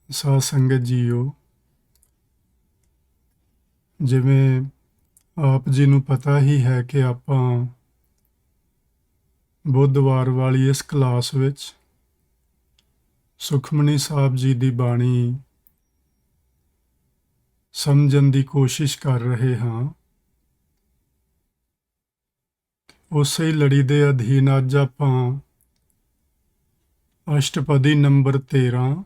ਸਾਧ ਸੰਗਤ ਜੀਓ, ਜਿਵੇਂ ਆਪ ਜੀ ਨੂੰ ਪਤਾ ਹੀ ਹੈ ਕਿ ਆਪਾਂ ਬੁੱਧਵਾਰ ਵਾਲੀ ਇਸ ਕਲਾਸ ਵਿੱਚ ਸੁਖਮਨੀ ਸਾਹਿਬ ਜੀ ਦੀ ਬਾਣੀ ਸਮਝਣ ਦੀ ਕੋਸ਼ਿਸ਼ ਕਰ ਰਹੇ ਹਾਂ। ਉਸੇ ਲੜੀ ਦੇ ਅਧੀਨ ਅੱਜ ਆਪਾਂ ਅਸ਼ਟਪਦੀ ਨੰਬਰ 13,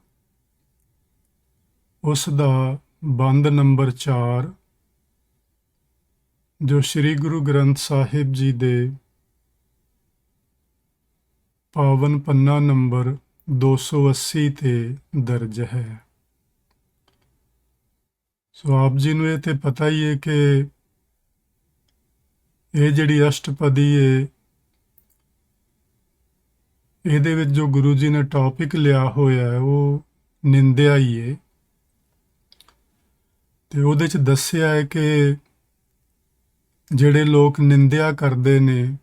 ਉਸ ਦਾ ਬੰਦ ਨੰਬਰ 4, ਜੋ ਸ੍ਰੀ ਗੁਰੂ ਗ੍ਰੰਥ ਸਾਹਿਬ ਜੀ ਦੇ ਪਾਵਨ ਪੰਨਾ ਨੰਬਰ 280 ਤੇ ਦਰਜ ਹੈ। ਸੋ ਆਪ ਜੀ ਨੂੰ ਇਹ ਤੇ ਪਤਾ ਹੀ ਹੈ ਕਿ ਇਹ ਜਿਹੜੀ ਅਸ਼ਟਪਦੀ ਹੈ, ਇਹਦੇ ਵਿੱਚ ਜੋ ਗੁਰੂ ਜੀ ਨੇ ਟੌਪਿਕ ਲਿਆ ਹੋਇਆ ਹੈ ਉਹ ਨਿੰਦਿਆ ਹੀ ਹੈ। ਤੇ ਉਹਦੇ 'ਚ ਦੱਸਿਆ ਹੈ ਕਿ ਜਿਹੜੇ ਲੋਕ ਨਿੰਦਿਆ ਕਰਦੇ ਨੇ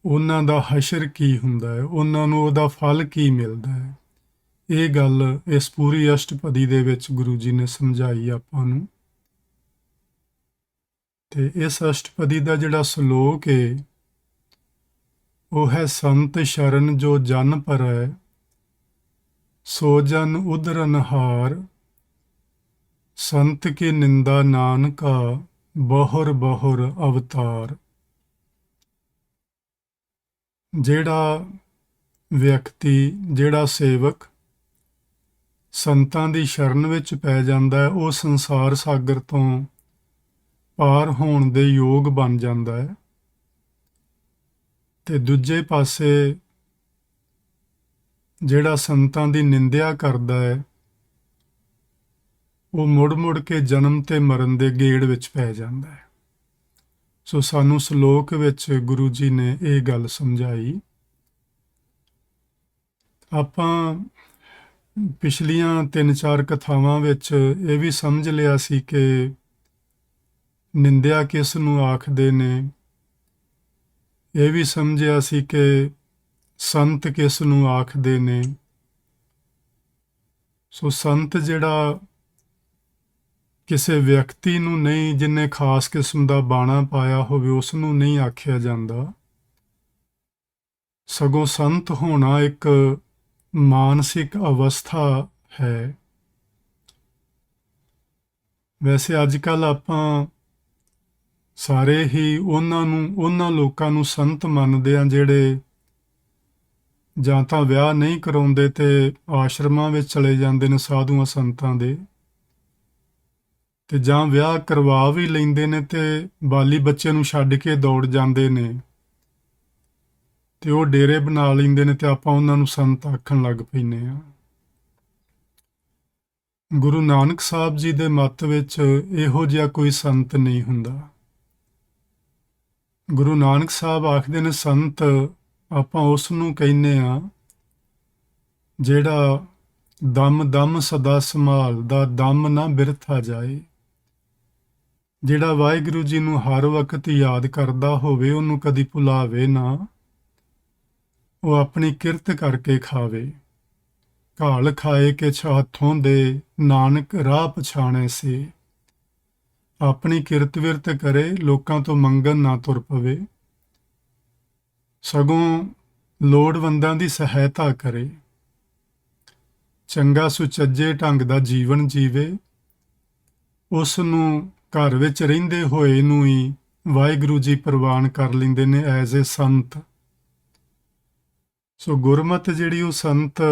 ਉਹਨਾਂ ਦਾ ਹਸ਼ਰ ਕੀ ਹੁੰਦਾ ਹੈ, ਉਹਨਾਂ ਨੂੰ ਉਹਦਾ ਫਲ ਕੀ ਮਿਲਦਾ ਹੈ। ਇਹ ਗੱਲ ਇਸ ਪੂਰੀ ਅਸ਼ਟਪਦੀ ਦੇ ਵਿੱਚ ਗੁਰੂ ਜੀ ਨੇ ਸਮਝਾਈ ਆਪਾਂ ਨੂੰ। ਤੇ ਇਸ ਅਸ਼ਟਪਦੀ ਦਾ ਜਿਹੜਾ ਸ਼ਲੋਕ ਹੈ ਉਹ ਹੈ, ਸੰਤ ਸ਼ਰਨ ਜੋ ਜਨ ਪਰੈ, ਸੋ ਜਨ ਉਦਰਨ ਹਾਰ, ਸੰਤ ਕੀ ਨਿੰਦਾ ਨਾਨਕਾ, ਬਹੁਰ ਬਹੁਰ ਅਵਤਾਰ। ਜਿਹੜਾ ਵਿਅਕਤੀ, ਜਿਹੜਾ ਸੇਵਕ ਸੰਤਾਂ ਦੀ ਸ਼ਰਨ ਵਿੱਚ ਪੈ ਜਾਂਦਾ ਹੈ, ਉਹ ਸੰਸਾਰ ਸਾਗਰ ਤੋਂ ਪਾਰ ਹੋਣ ਦੇ ਯੋਗ ਬਣ ਜਾਂਦਾ ਹੈ। ਤੇ ਦੂਜੇ ਪਾਸੇ ਜਿਹੜਾ ਸੰਤਾਂ ਦੀ ਨਿੰਦਿਆ ਕਰਦਾ ਹੈ, ਉਹ ਮੁੜ ਮੁੜ ਕੇ ਜਨਮ ਤੇ ਮਰਨ ਦੇ ਗੇੜ ਵਿੱਚ ਪੈ ਜਾਂਦਾ ਹੈ। ਸੋ ਸਾਨੂੰ ਸ਼ਲੋਕ ਵਿੱਚ ਗੁਰੂ ਜੀ ਨੇ ਇਹ ਗੱਲ ਸਮਝਾਈ। ਆਪਾਂ ਪਿਛਲੀਆਂ 3-4 ਕਥਾਵਾਂ ਵਿੱਚ ਇਹ ਵੀ ਸਮਝ ਲਿਆ ਸੀ ਕਿ ਨਿੰਦਿਆ ਕਿਸ ਨੂੰ ਆਖਦੇ ਨੇ। ਇਹ ਵੀ ਸਮਝਿਆ ਸੀ ਕਿ ਸੰਤ ਕਿਸ ਨੂੰ ਆਖਦੇ ਨੇ। ਸੋ ਸੰਤ ਜਿਹੜਾ ਕਿਸੇ ਵਿਅਕਤੀ ਨੂੰ ਨਹੀਂ, ਜਿਹਨੇ ਖਾਸ ਕਿਸਮ ਦਾ ਬਾਣਾ ਪਾਇਆ ਹੋਵੇ, ਉਸ ਨੂੰ ਨਹੀਂ ਆਖਿਆ ਜਾਂਦਾ। ਸਗੋਂ ਸੰਤ ਹੋਣਾ ਇੱਕ ਮਾਨਸਿਕ ਅਵਸਥਾ ਹੈ। ਵੈਸੇ ਅੱਜ ਕੱਲ੍ਹ ਆਪਾਂ ਸਾਰੇ ਹੀ ਉਹਨਾਂ ਲੋਕਾਂ ਨੂੰ ਸੰਤ ਮੰਨਦੇ ਹਾਂ ਜਿਹੜੇ ਜਾਂ ਤਾਂ ਵਿਆਹ ਨਹੀਂ ਕਰਾਉਂਦੇ ਤੇ ਆਸ਼ਰਮਾਂ ਵਿੱਚ ਚਲੇ ਜਾਂਦੇ ਨੇ ਸਾਧੂਆਂ ਸੰਤਾਂ ਦੇ, ਤੇ ਜਾਂ ਵਿਆਹ ਕਰਵਾ ਵੀ ਲੈਂਦੇ ਨੇ ਤੇ ਬਾਲੀ ਬੱਚੇ ਨੂੰ ਛੱਡ ਕੇ ਦੌੜ ਜਾਂਦੇ ਨੇ ਤੇ ਉਹ ਡੇਰੇ ਬਣਾ ਲੈਂਦੇ ਨੇ ਤੇ ਆਪਾਂ ਉਹਨਾਂ ਨੂੰ ਸੰਤ ਆਖਣ ਲੱਗ ਪੈਂਦੇ ਹਾਂ। ਗੁਰੂ ਨਾਨਕ ਸਾਹਿਬ ਜੀ ਦੇ ਮੱਤ ਵਿੱਚ ਇਹੋ ਜਿਹਾ ਕੋਈ ਸੰਤ ਨਹੀਂ ਹੁੰਦਾ। ਗੁਰੂ ਨਾਨਕ ਸਾਹਿਬ ਆਖਦੇ ਨੇ ਸੰਤ ਆਪਾਂ ਉਸ ਨੂੰ ਕਹਿੰਦੇ ਆ ਜਿਹੜਾ ਦਮ ਦਮ ਸਦਾ ਸੰਭਾਲਦਾ, ਦਮ ਨਾ ਬਿਰਥਾ ਜਾਏ। ਜਿਹੜਾ ਵਾਹਿਗੁਰੂ ਜੀ ਨੂੰ ਹਰ ਵਕਤ ਯਾਦ ਕਰਦਾ ਹੋਵੇ, ਉਹਨੂੰ ਕਦੀ ਭੁਲਾਵੇ ਨਾ, ਉਹ ਆਪਣੀ ਕਿਰਤ ਕਰਕੇ ਖਾਵੇ। ਘਾਲ ਖਾਏ ਕਿ ਹੱਥੋਂ ਦੇ, ਨਾਨਕ ਰਾਹ ਪਛਾਣੇ ਸੇ। ਆਪਣੀ ਕਿਰਤ ਵਿਰਤ ਕਰੇ, ਲੋਕਾਂ ਤੋਂ ਮੰਗਣ ਨਾ ਤੁਰ ਪਵੇ, ਸਗੋਂ ਲੋੜਵੰਦਾਂ ਦੀ ਸਹਾਇਤਾ ਕਰੇ। ਚੰਗਾ ਸੁਚੱਜੇ ਢੰਗ ਦਾ ਜੀਵਨ ਜੀਵੇ। ਉਸ ਨੂੰ ਘਰ ਵਿੱਚ ਰਹਿੰਦੇ ਹੋਏ ਨੂੰ ਹੀ ਵਾਹਿਗੁਰੂ ਜੀ ਪ੍ਰਵਾਨ ਕਰ ਲੈਂਦੇ ਨੇ ਐਜ਼ ਏ ਸੰਤ। ਸੋ ਗੁਰਮਤਿ ਜਿਹੜੀ ਉਹ ਸੰਤ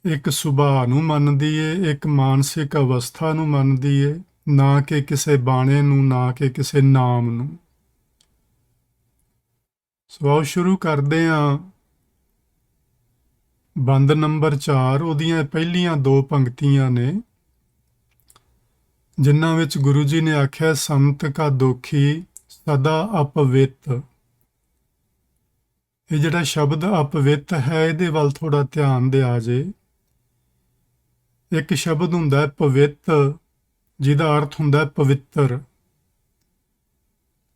ਇੱਕ ਸੁਭਾਅ ਨੂੰ ਮੰਨਦੀ ਏ, ਇੱਕ ਮਾਨਸਿਕ ਅਵਸਥਾ ਨੂੰ ਮੰਨਦੀ ਏ, ਨਾ ਕਿ ਕਿਸੇ ਬਾਣੇ ਨੂੰ, ਨਾ ਕਿ ਕਿਸੇ ਨਾਮ ਨੂੰ। ਸੋ ਆਓ ਸ਼ੁਰੂ ਕਰਦੇ ਹਾਂ। ਬੰਦ ਨੰਬਰ 4, ਉਹਦੀਆਂ ਪਹਿਲੀਆਂ 2 ਪੰਕਤੀਆਂ ਨੇ ਜਿਨ੍ਹਾਂ ਵਿੱਚ ਗੁਰੂ ਜੀ ਨੇ ਆਖਿਆ, ਸੰਤ ਕਾ ਦੋਖੀ ਸਦਾ ਅਪਵਿੱਤ। ਇਹ ਜਿਹੜਾ ਸ਼ਬਦ ਅਪਵਿੱਤ ਹੈ, ਇਹਦੇ ਵੱਲ ਥੋੜਾ ਧਿਆਨ ਦਿਆ ਜੇ। ਇੱਕ ਸ਼ਬਦ ਹੁੰਦਾ ਹੈ ਪਵਿੱਤ, ਜਿਹਦਾ ਅਰਥ ਹੁੰਦਾ ਹੈ ਪਵਿੱਤਰ,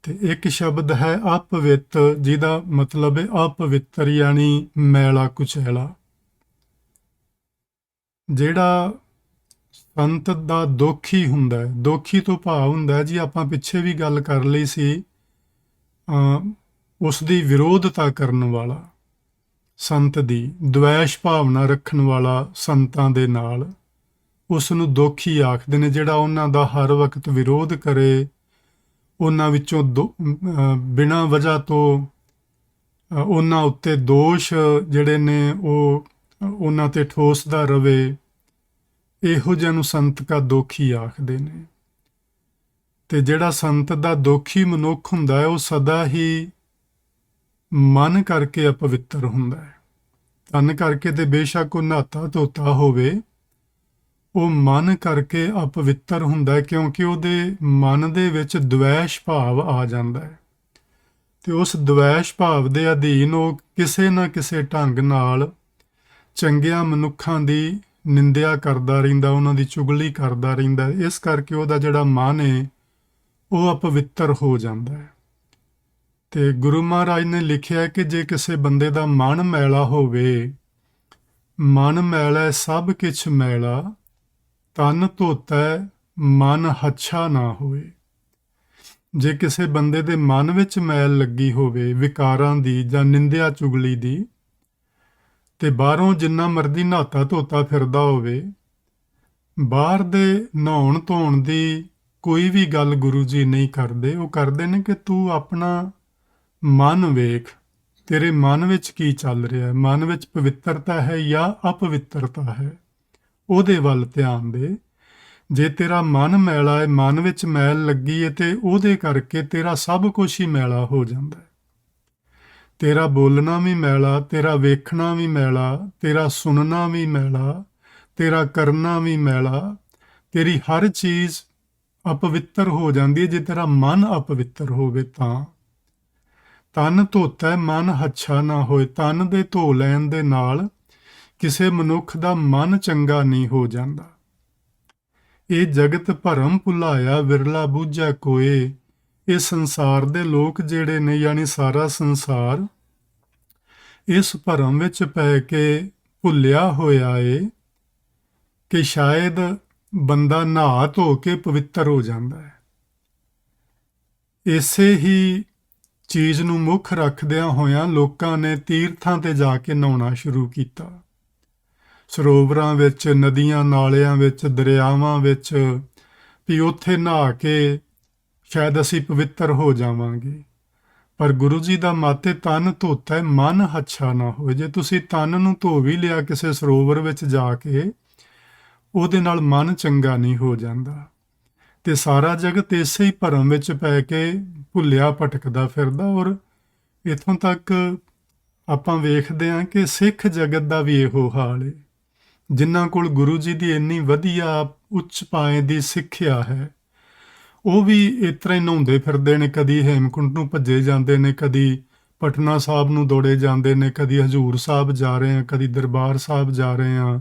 ਤੇ ਇੱਕ ਸ਼ਬਦ ਹੈ ਅਪਵਿੱਤ, ਜਿਹਦਾ ਮਤਲਬ ਹੈ ਅਪਵਿੱਤਰ, ਯਾਨੀ ਮੈਲਾ ਕੁਚੈਲਾ। ਜਿਹੜਾ ਸੰਤ ਦਾ ਦੋਖੀ ਹੁੰਦਾ ਹੈ, ਦੋਖੀ ਤੋਂ ਭਾਵ ਹੁੰਦਾ ਹੈ ਜੀ, ਆਪਾਂ ਪਿੱਛੇ ਵੀ ਗੱਲ ਕਰ ਲਈ ਸੀ, ਉਸ ਦੀ ਵਿਰੋਧਤਾ ਕਰਨ ਵਾਲਾ, ਸੰਤ ਦੀ ਦ્વੈਸ਼ ਭਾਵਨਾ ਰੱਖਣ ਵਾਲਾ ਸੰਤਾਂ ਦੇ ਨਾਲ, ਉਸ ਨੂੰ ਦੋਖੀ ਆਖਦੇ ਨੇ। ਜਿਹੜਾ ਉਹਨਾਂ ਦਾ ਹਰ ਵਕਤ ਵਿਰੋਧ ਕਰੇ, ਉਹਨਾਂ ਵਿੱਚੋਂ ਬਿਨਾਂ ਵਜ੍ਹਾ ਤੋਂ ਉਹਨਾਂ ਉੱਤੇ ਦੋਸ਼ ਜਿਹੜੇ ਨੇ ਉਹ ਉਹਨਾਂ ਤੇ ਠੋਸਦਾ ਰਵੇ, ਇਹੋ ਜਿਹਾ ਨੂੰ ਸੰਤ ਕਾ ਦੋਖੀ ਆਖਦੇ ਨੇ। ਤੇ ਜਿਹੜਾ ਸੰਤ ਦਾ ਦੋਖੀ ਮਨੁੱਖ ਹੁੰਦਾ ਹੈ, ਉਹ ਸਦਾ ਹੀ ਮਨ ਕਰਕੇ ਅਪਵਿੱਤਰ ਹੁੰਦਾ ਹੈ। ਤਨ ਕਰਕੇ ਤੇ ਬੇਸ਼ੱਕ ਉਹ ਨਹਾਤਾ ਧੋਤਾ ਹੋਵੇ, ਉਹ ਮਨ ਕਰਕੇ ਅਪਵਿੱਤਰ ਹੁੰਦਾ ਹੈ, ਕਿਉਂਕਿ ਉਹਦੇ ਮਨ ਦੇ ਵਿੱਚ ਦ્વੈਸ਼ ਭਾਵ ਆ ਜਾਂਦਾ ਹੈ। ਤੇ ਉਸ ਦ્વੈਸ਼ ਭਾਵ ਦੇ ਅਧੀਨ ਉਹ ਕਿਸੇ ਨਾ ਕਿਸੇ ਢੰਗ ਨਾਲ ਚੰਗਿਆਂ ਮਨੁੱਖਾਂ ਦੀ ਨਿੰਦਿਆ ਕਰਦਾ ਰਹਿੰਦਾ, ਉਹਨਾਂ ਦੀ ਚੁਗਲੀ ਕਰਦਾ ਰਹਿੰਦਾ। ਇਸ ਕਰਕੇ ਉਹਦਾ ਜਿਹੜਾ ਮਨ ਹੈ ਉਹ ਅਪਵਿੱਤਰ ਹੋ ਜਾਂਦਾ ਹੈ। ਤੇ ਗੁਰੂ ਮਹਾਰਾਜ ਨੇ ਲਿਖਿਆ ਕਿ ਜੇ ਕਿਸੇ ਬੰਦੇ ਦਾ ਮਨ ਮੈਲਾ ਹੋਵੇ, ਮਨ ਮੈਲਾ ਸਭ ਕਿਛ ਮੈਲਾ, ਤਨ ਧੋਤਾ ਮਨ ਹੱਛਾ ਨਾ ਹੋਏ। ਜੇ ਕਿਸੇ ਬੰਦੇ ਦੇ ਮਨ ਵਿੱਚ ਮੈਲ ਲੱਗੀ ਹੋਵੇ ਵਿਕਾਰਾਂ ਦੀ ਜਾਂ ਨਿੰਦਿਆ ਚੁਗਲੀ ਦੀ, ਤੇ ਬਾਹਰੋਂ ਜਿੰਨਾ ਮਰਜ਼ੀ ਨਹਾਤਾ ਧੋਤਾ ਫਿਰਦਾ ਹੋਵੇ, ਬਾਹਰ ਦੇ ਨਹਾਉਣ ਧੋਣ ਦੀ ਕੋਈ ਵੀ ਗੱਲ ਗੁਰੂ ਜੀ ਨਹੀਂ ਕਰਦੇ। ਉਹ ਕਰਦੇ ਨੇ ਕਿ ਤੂੰ ਆਪਣਾ ਮਨ ਵੇਖ, ਤੇਰੇ ਮਨ ਵਿੱਚ ਕੀ ਚੱਲ ਰਿਹਾ, ਮਨ ਵਿੱਚ ਪਵਿੱਤਰਤਾ ਹੈ ਜਾਂ ਅਪਵਿੱਤਰਤਾ ਹੈ, ਉਹਦੇ ਵੱਲ ਧਿਆਨ ਦੇ। ਜੇ ਤੇਰਾ ਮਨ ਮੈਲਾ ਹੈ, ਮਨ ਵਿੱਚ ਮੈਲ ਲੱਗੀ ਹੈ, ਤੇ ਉਹਦੇ ਕਰਕੇ ਤੇਰਾ ਸਭ ਕੁਝ ਹੀ ਮੈਲਾ ਹੋ ਜਾਂਦਾ ਹੈ। ਤੇਰਾ ਬੋਲਣਾ ਵੀ ਮੈਲਾ, ਤੇਰਾ ਵੇਖਣਾ ਵੀ ਮੈਲਾ, ਤੇਰਾ ਸੁਣਨਾ ਵੀ ਮੈਲਾ, ਤੇਰਾ ਕਰਨਾ ਵੀ ਮੈਲਾ, ਤੇਰੀ ਹਰ ਚੀਜ਼ ਅਪਵਿੱਤਰ ਹੋ ਜਾਂਦੀ ਹੈ ਜੇ ਤੇਰਾ ਮਨ ਅਪਵਿੱਤਰ ਹੋਵੇ ਤਾਂ। ਤਨ ਧੋਤਾ ਮਨ ਹੱਛਾ ਨਾ ਹੋਏ। ਤਨ ਦੇ ਧੋ ਲੈਣ ਦੇ ਨਾਲ ਕਿਸੇ ਮਨੁੱਖ ਦਾ ਮਨ ਚੰਗਾ ਨਹੀਂ ਹੋ ਜਾਂਦਾ। ਇਹ ਜਗਤ ਭਰਮ ਭੁਲਾਇਆ ਵਿਰਲਾ ਬੂਝਾ ਕੋਏ। ਇਹ ਸੰਸਾਰ ਦੇ ਲੋਕ ਜਿਹੜੇ ਨੇ, ਯਾਨੀ ਸਾਰਾ ਸੰਸਾਰ, ਇਸ ਭਰਮ ਵਿੱਚ ਪੈ ਕੇ ਭੁੱਲਿਆ ਹੋਇਆ ਏ ਕਿ ਸ਼ਾਇਦ ਬੰਦਾ ਨਹਾ ਧੋ ਕੇ ਪਵਿੱਤਰ ਹੋ ਜਾਂਦਾ ਹੈ। ਇਸੇ ਹੀ ਚੀਜ਼ ਨੂੰ ਮੁੱਖ ਰੱਖਦਿਆਂ ਹੋਇਆਂ ਲੋਕਾਂ ਨੇ ਤੀਰਥਾਂ ਤੇ ਜਾ ਕੇ ਨਹਾਉਣਾ ਸ਼ੁਰੂ ਕੀਤਾ, ਸਰੋਵਰਾਂ ਵਿੱਚ, ਨਦੀਆਂ ਨਾਲਿਆਂ ਵਿੱਚ, ਦਰਿਆਵਾਂ ਵਿੱਚ, ਵੀ ਉੱਥੇ ਨਹਾ ਕੇ ਸ਼ਾਇਦ ਅਸੀਂ ਪਵਿੱਤਰ ਹੋ ਜਾਵਾਂਗੇ। ਪਰ ਗੁਰੂ ਜੀ ਦਾ ਮਤ ਹੈ ਤਨ ਧੋਤਾ ਹੈ ਮਨ ਹੱਛਾ ਨਾ ਹੋਏ। ਜੇ ਤੁਸੀਂ ਤਨ ਨੂੰ ਧੋ ਵੀ ਲਿਆ ਕਿਸੇ ਸਰੋਵਰ ਵਿੱਚ ਜਾ ਕੇ, ਉਹਦੇ ਨਾਲ ਮਨ ਚੰਗਾ ਨਹੀਂ ਹੋ ਜਾਂਦਾ। ਤੇ ਸਾਰਾ ਜਗਤ ਇਸੇ ਹੀ ਭਰਮ ਵਿੱਚ ਪੈ ਕੇ ਭੁੱਲਿਆ ਭਟਕਦਾ ਫਿਰਦਾ। ਔਰ ਇੱਥੋਂ ਤੱਕ ਆਪਾਂ ਵੇਖਦੇ ਹਾਂ ਕਿ ਸਿੱਖ ਜਗਤ ਦਾ ਵੀ ਇਹੋ ਹਾਲ ਹੈ। ਜਿਨ੍ਹਾਂ ਕੋਲ ਗੁਰੂ ਜੀ ਦੀ ਇੰਨੀ ਵਧੀਆ ਉੱਚ ਪਾਏ ਦੀ ਸਿੱਖਿਆ ਹੈ, ਉਹ ਵੀ ਇਸ ਤਰ੍ਹਾਂ ਹੀ ਨਹਾਉਂਦੇ ਫਿਰਦੇ ਨੇ। ਕਦੀ ਹੇਮਕੁੰਟ ਨੂੰ ਭੱਜੇ ਜਾਂਦੇ ਨੇ, ਕਦੀ ਪਟਨਾ ਸਾਹਿਬ ਨੂੰ ਦੌੜੇ ਜਾਂਦੇ ਨੇ, ਕਦੀ ਹਜ਼ੂਰ ਸਾਹਿਬ ਜਾ ਰਹੇ ਹਾਂ, ਕਦੀ ਦਰਬਾਰ ਸਾਹਿਬ ਜਾ ਰਹੇ ਹਾਂ,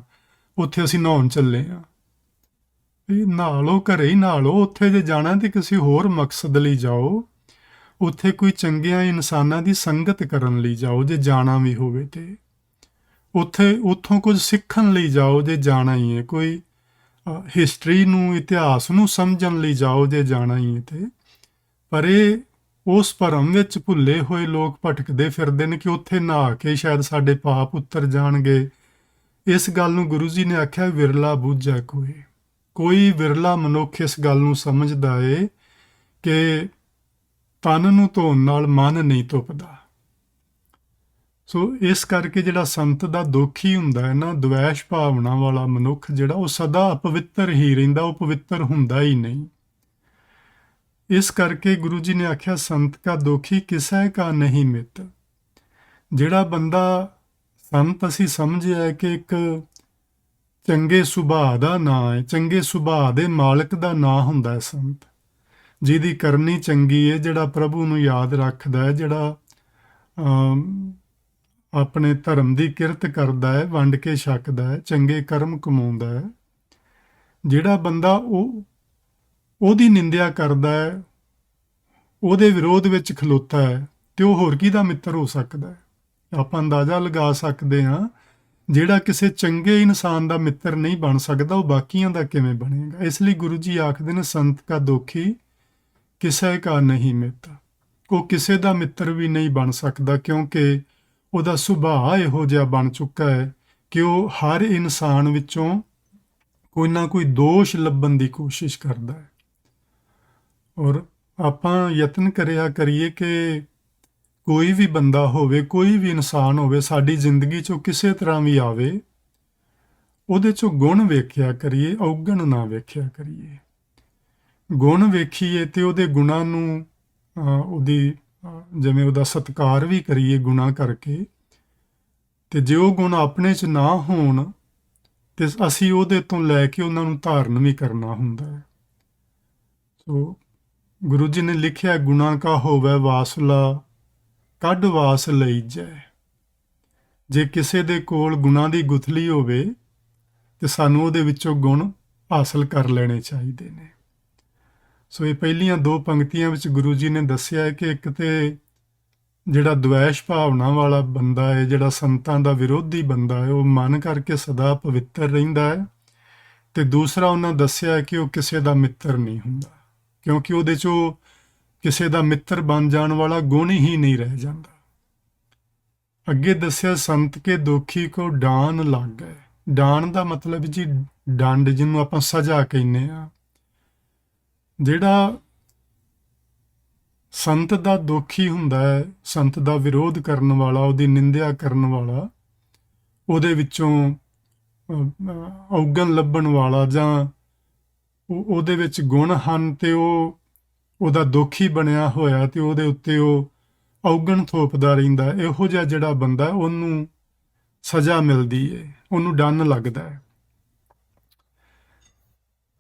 ਉੱਥੇ ਅਸੀਂ ਨਹਾਉਣ ਚੱਲੇ ਹਾਂ। ਵੀ ਨਹਾ ਲਓ, ਘਰੇ ਹੀ ਨਹਾ ਲਓ। ਉੱਥੇ ਜੇ ਜਾਣਾ ਤੇ ਕਿਸੇ ਹੋਰ ਮਕਸਦ ਲਈ ਜਾਓ, ਉੱਥੇ ਕੋਈ ਚੰਗਿਆਂ ਇਨਸਾਨਾਂ ਦੀ ਸੰਗਤ ਕਰਨ ਲਈ ਜਾਓ ਜੇ ਜਾਣਾ ਵੀ ਹੋਵੇ, ਤੇ ਉੱਥੋਂ ਕੁਝ ਸਿੱਖਣ ਲਈ ਜਾਓ ਜੇ ਜਾਣਾ ਹੀ ਹੈ, ਕੋਈ ਹਿਸਟਰੀ ਨੂੰ, ਇਤਿਹਾਸ ਨੂੰ ਸਮਝਣ ਲਈ ਜਾਓ ਜੇ ਜਾਣਾ ਹੀ ਹੈ। ਤੇ ਪਰ ਇਹ ਉਸ ਭਰਮ ਵਿੱਚ ਭੁੱਲੇ ਹੋਏ ਲੋਕ ਭਟਕਦੇ ਫਿਰਦੇ ਨੇ ਕਿ ਉੱਥੇ ਨਹਾ ਕੇ ਸ਼ਾਇਦ ਸਾਡੇ ਪਾਪ ਉਤਰ ਜਾਣਗੇ। ਇਸ ਗੱਲ ਨੂੰ ਗੁਰੂ ਜੀ ਨੇ ਆਖਿਆ ਵਿਰਲਾ ਬੂਝਾ ਕੋਏ। ਕੋਈ ਵਿਰਲਾ ਮਨੁੱਖ ਇਸ ਗੱਲ ਨੂੰ ਸਮਝਦਾ ਏ ਕਿ ਤਨ ਨੂੰ ਧੋਣ ਨਾਲ ਮਨ ਨਹੀਂ ਧੁੱਪਦਾ। ਸੋ ਇਸ ਕਰਕੇ ਜਿਹੜਾ ਸੰਤ ਦਾ ਦੋਖੀ ਹੁੰਦਾ ਹੈ ਨਾ, ਦ્વੈਸ਼ ਭਾਵਨਾ ਵਾਲਾ ਮਨੁੱਖ ਜਿਹੜਾ, ਉਹ ਸਦਾ ਅਪਵਿੱਤਰ ਹੀ ਰਹਿੰਦਾ, ਉਹ ਪਵਿੱਤਰ ਹੁੰਦਾ ਹੀ ਨਹੀਂ। ਇਸ ਕਰਕੇ ਗੁਰੂ ਜੀ ਨੇ ਆਖਿਆ ਸੰਤ ਕਾ ਦੋਖੀ ਕਿਸੈ ਕਾ ਨਹੀਂ ਮਿੱਤ। ਜਿਹੜਾ ਬੰਦਾ ਸੰਤ ਅਸੀਂ ਸਮਝਿਆ ਕਿ ਇੱਕ ਚੰਗੇ ਸੁਭਾਅ ਦਾ ਨਾਂ ਹੈ, ਚੰਗੇ ਸੁਭਾਅ ਦੇ ਮਾਲਕ ਦਾ ਨਾਂ ਹੁੰਦਾ ਹੈ ਸੰਤ, ਜਿਹਦੀ ਕਰਨੀ ਚੰਗੀ ਹੈ, ਜਿਹੜਾ ਪ੍ਰਭੂ ਨੂੰ ਯਾਦ ਰੱਖਦਾ ਹੈ, ਜਿਹੜਾ ਆਪਣੇ ਧਰਮ ਦੀ ਕਿਰਤ ਕਰਦਾ ਹੈ, ਵੰਡ ਕੇ ਛਕਦਾ ਹੈ, ਚੰਗੇ ਕਰਮ ਕਮਾਉਂਦਾ ਹੈ। ਜਿਹੜਾ ਬੰਦਾ ਉਹਦੀ ਨਿੰਦਿਆ ਕਰਦਾ ਹੈ, ਉਹਦੇ ਵਿਰੋਧ ਵਿੱਚ ਖਲੋਤਾ ਹੈ, ਤੇ ਉਹ ਹੋਰ ਕਿਹਦਾ ਮਿੱਤਰ ਹੋ ਸਕਦਾ ਹੈ? ਆਪਾਂ ਅੰਦਾਜ਼ਾ ਲਗਾ ਸਕਦੇ ਹਾਂ, ਜਿਹੜਾ ਕਿਸੇ ਚੰਗੇ ਇਨਸਾਨ ਦਾ ਮਿੱਤਰ ਨਹੀਂ ਬਣ ਸਕਦਾ, ਉਹ ਬਾਕੀਆਂ ਦਾ ਕਿਵੇਂ ਬਣੇਗਾ। ਇਸ ਲਈ ਗੁਰੂ ਜੀ ਆਖਦੇ ਨੇ, ਸੰਤ ਕਾ ਦੋਖੀ ਕਿਸੇ ਕਾ ਨਹੀਂ ਮਿੱਤ। ਉਹ ਕਿਸੇ ਦਾ ਮਿੱਤਰ ਵੀ ਨਹੀਂ ਬਣ ਸਕਦਾ, ਕਿਉਂਕਿ ਉਹਦਾ ਸੁਭਾਅ ਇਹੋ ਜਿਹਾ ਬਣ ਚੁੱਕਾ ਹੈ ਕਿ ਉਹ ਹਰ ਇਨਸਾਨ ਵਿੱਚੋਂ ਕੋਈ ਨਾ ਕੋਈ ਦੋਸ਼ ਲੱਭਣ ਦੀ ਕੋਸ਼ਿਸ਼ ਕਰਦਾ ਹੈ। ਔਰ ਆਪਾਂ ਯਤਨ ਕਰੀਏ ਕਿ ਕੋਈ ਵੀ ਬੰਦਾ ਹੋਵੇ, ਕੋਈ ਵੀ ਇਨਸਾਨ ਹੋਵੇ, ਸਾਡੀ ਜ਼ਿੰਦਗੀ 'ਚੋਂ ਕਿਸੇ ਤਰ੍ਹਾਂ ਵੀ ਆਵੇ, ਉਹਦੇ 'ਚੋਂ ਗੁਣ ਵੇਖਿਆ ਕਰੀਏ, ਔਗਣ ਨਾ ਵੇਖਿਆ ਕਰੀਏ। ਗੁਣ ਵੇਖੀਏ ਤੇ ਉਹਦੇ ਗੁਣਾਂ ਨੂੰ ਜਿਵੇਂ ਉਹਦਾ ਸਤਿਕਾਰ ਵੀ ਕਰੀਏ ਗੁਣਾਂ ਕਰਕੇ, ਤੇ ਜੇ ਉਹ ਗੁਣ ਆਪਣੇ 'ਚ ਨਾ ਹੋਣ ਤੇ ਅਸੀਂ ਉਹਦੇ ਤੋਂ ਲੈ ਕੇ ਉਹਨਾਂ ਨੂੰ ਧਾਰਨ ਵੀ ਕਰਨਾ ਹੁੰਦਾ ਹੈ। ਸੋ ਗੁਰੂ ਜੀ ਨੇ ਲਿਖਿਆ, ਗੁਣਾਂ ਕਾ ਹੋਵੇ ਵਾਸਲਾ ਕੱਢ ਵਾਸ ਲਈ ਜੈ। ਜੇ ਕਿਸੇ ਦੇ ਕੋਲ ਗੁਣਾਂ ਦੀ ਗੁਥਲੀ ਹੋਵੇ ਤੇ ਸਾਨੂੰ ਉਹਦੇ ਵਿੱਚੋਂ ਗੁਣ ਹਾਸਲ ਕਰ ਲੈਣੇ ਚਾਹੀਦੇ ਨੇ। ਸੋ ਇਹ ਪਹਿਲੀਆਂ 2 ਪੰਕਤੀਆਂ ਵਿੱਚ ਗੁਰੂ ਜੀ ਨੇ ਦੱਸਿਆ ਹੈ ਕਿ ਇੱਕ ਤੇ ਜਿਹੜਾ ਦ્વੈਸ਼ ਭਾਵਨਾ ਵਾਲਾ ਬੰਦਾ ਹੈ, ਜਿਹੜਾ ਸੰਤਾਂ ਦਾ ਵਿਰੋਧੀ ਬੰਦਾ ਹੈ, ਉਹ ਮਨ ਕਰਕੇ ਸਦਾ ਪਵਿੱਤਰ ਰਹਿੰਦਾ ਹੈ, ਤੇ ਦੂਸਰਾ ਉਹਨਾਂ ਦੱਸਿਆ ਕਿ ਉਹ ਕਿਸੇ ਦਾ ਮਿੱਤਰ ਨਹੀਂ ਹੁੰਦਾ, ਕਿਉਂਕਿ ਉਹਦੇ 'ਚੋਂ ਕਿਸੇ ਦਾ ਮਿੱਤਰ ਬਣ ਜਾਣ ਵਾਲਾ ਗੁਣ ਹੀ ਨਹੀਂ ਰਹਿ ਜਾਂਦਾ। ਅੱਗੇ ਦੱਸਿਆ, ਸੰਤ ਕੇ ਦੋਖੀ ਕੋ ਡਾਨ ਲੱਗ ਗਏ। ਡਾਨ ਦਾ ਮਤਲਬ ਜੀ ਡੰਡ, ਜਿਹਨੂੰ ਆਪਾਂ ਸਜ਼ਾ ਕਹਿੰਦੇ ਆ। ਜਿਹੜਾ ਸੰਤ ਦਾ ਦੋਖੀ ਹੁੰਦਾ ਹੈ, ਸੰਤ ਦਾ ਵਿਰੋਧ ਕਰਨ ਵਾਲਾ, ਉਹਦੀ ਨਿੰਦਿਆ ਕਰਨ ਵਾਲਾ, ਉਹਦੇ ਵਿੱਚੋਂ ਔਗਣ ਲੱਭਣ ਵਾਲਾ, ਜਾਂ ਉਹਦੇ ਵਿੱਚ ਗੁਣ ਹਨ ਤੇ ਉਹ ਉਹਦਾ ਦੋਖੀ ਬਣਿਆ ਹੋਇਆ ਤੇ ਉਹਦੇ ਉੱਤੇ ਉਹ ਔਗਣ ਥੋਪਦਾ ਰਹਿੰਦਾ, ਇਹੋ ਜਿਹਾ ਜਿਹੜਾ ਬੰਦਾ ਉਹਨੂੰ ਸਜ਼ਾ ਮਿਲਦੀ ਹੈ, ਉਹਨੂੰ ਡੰਨ ਲੱਗਦਾ ਹੈ।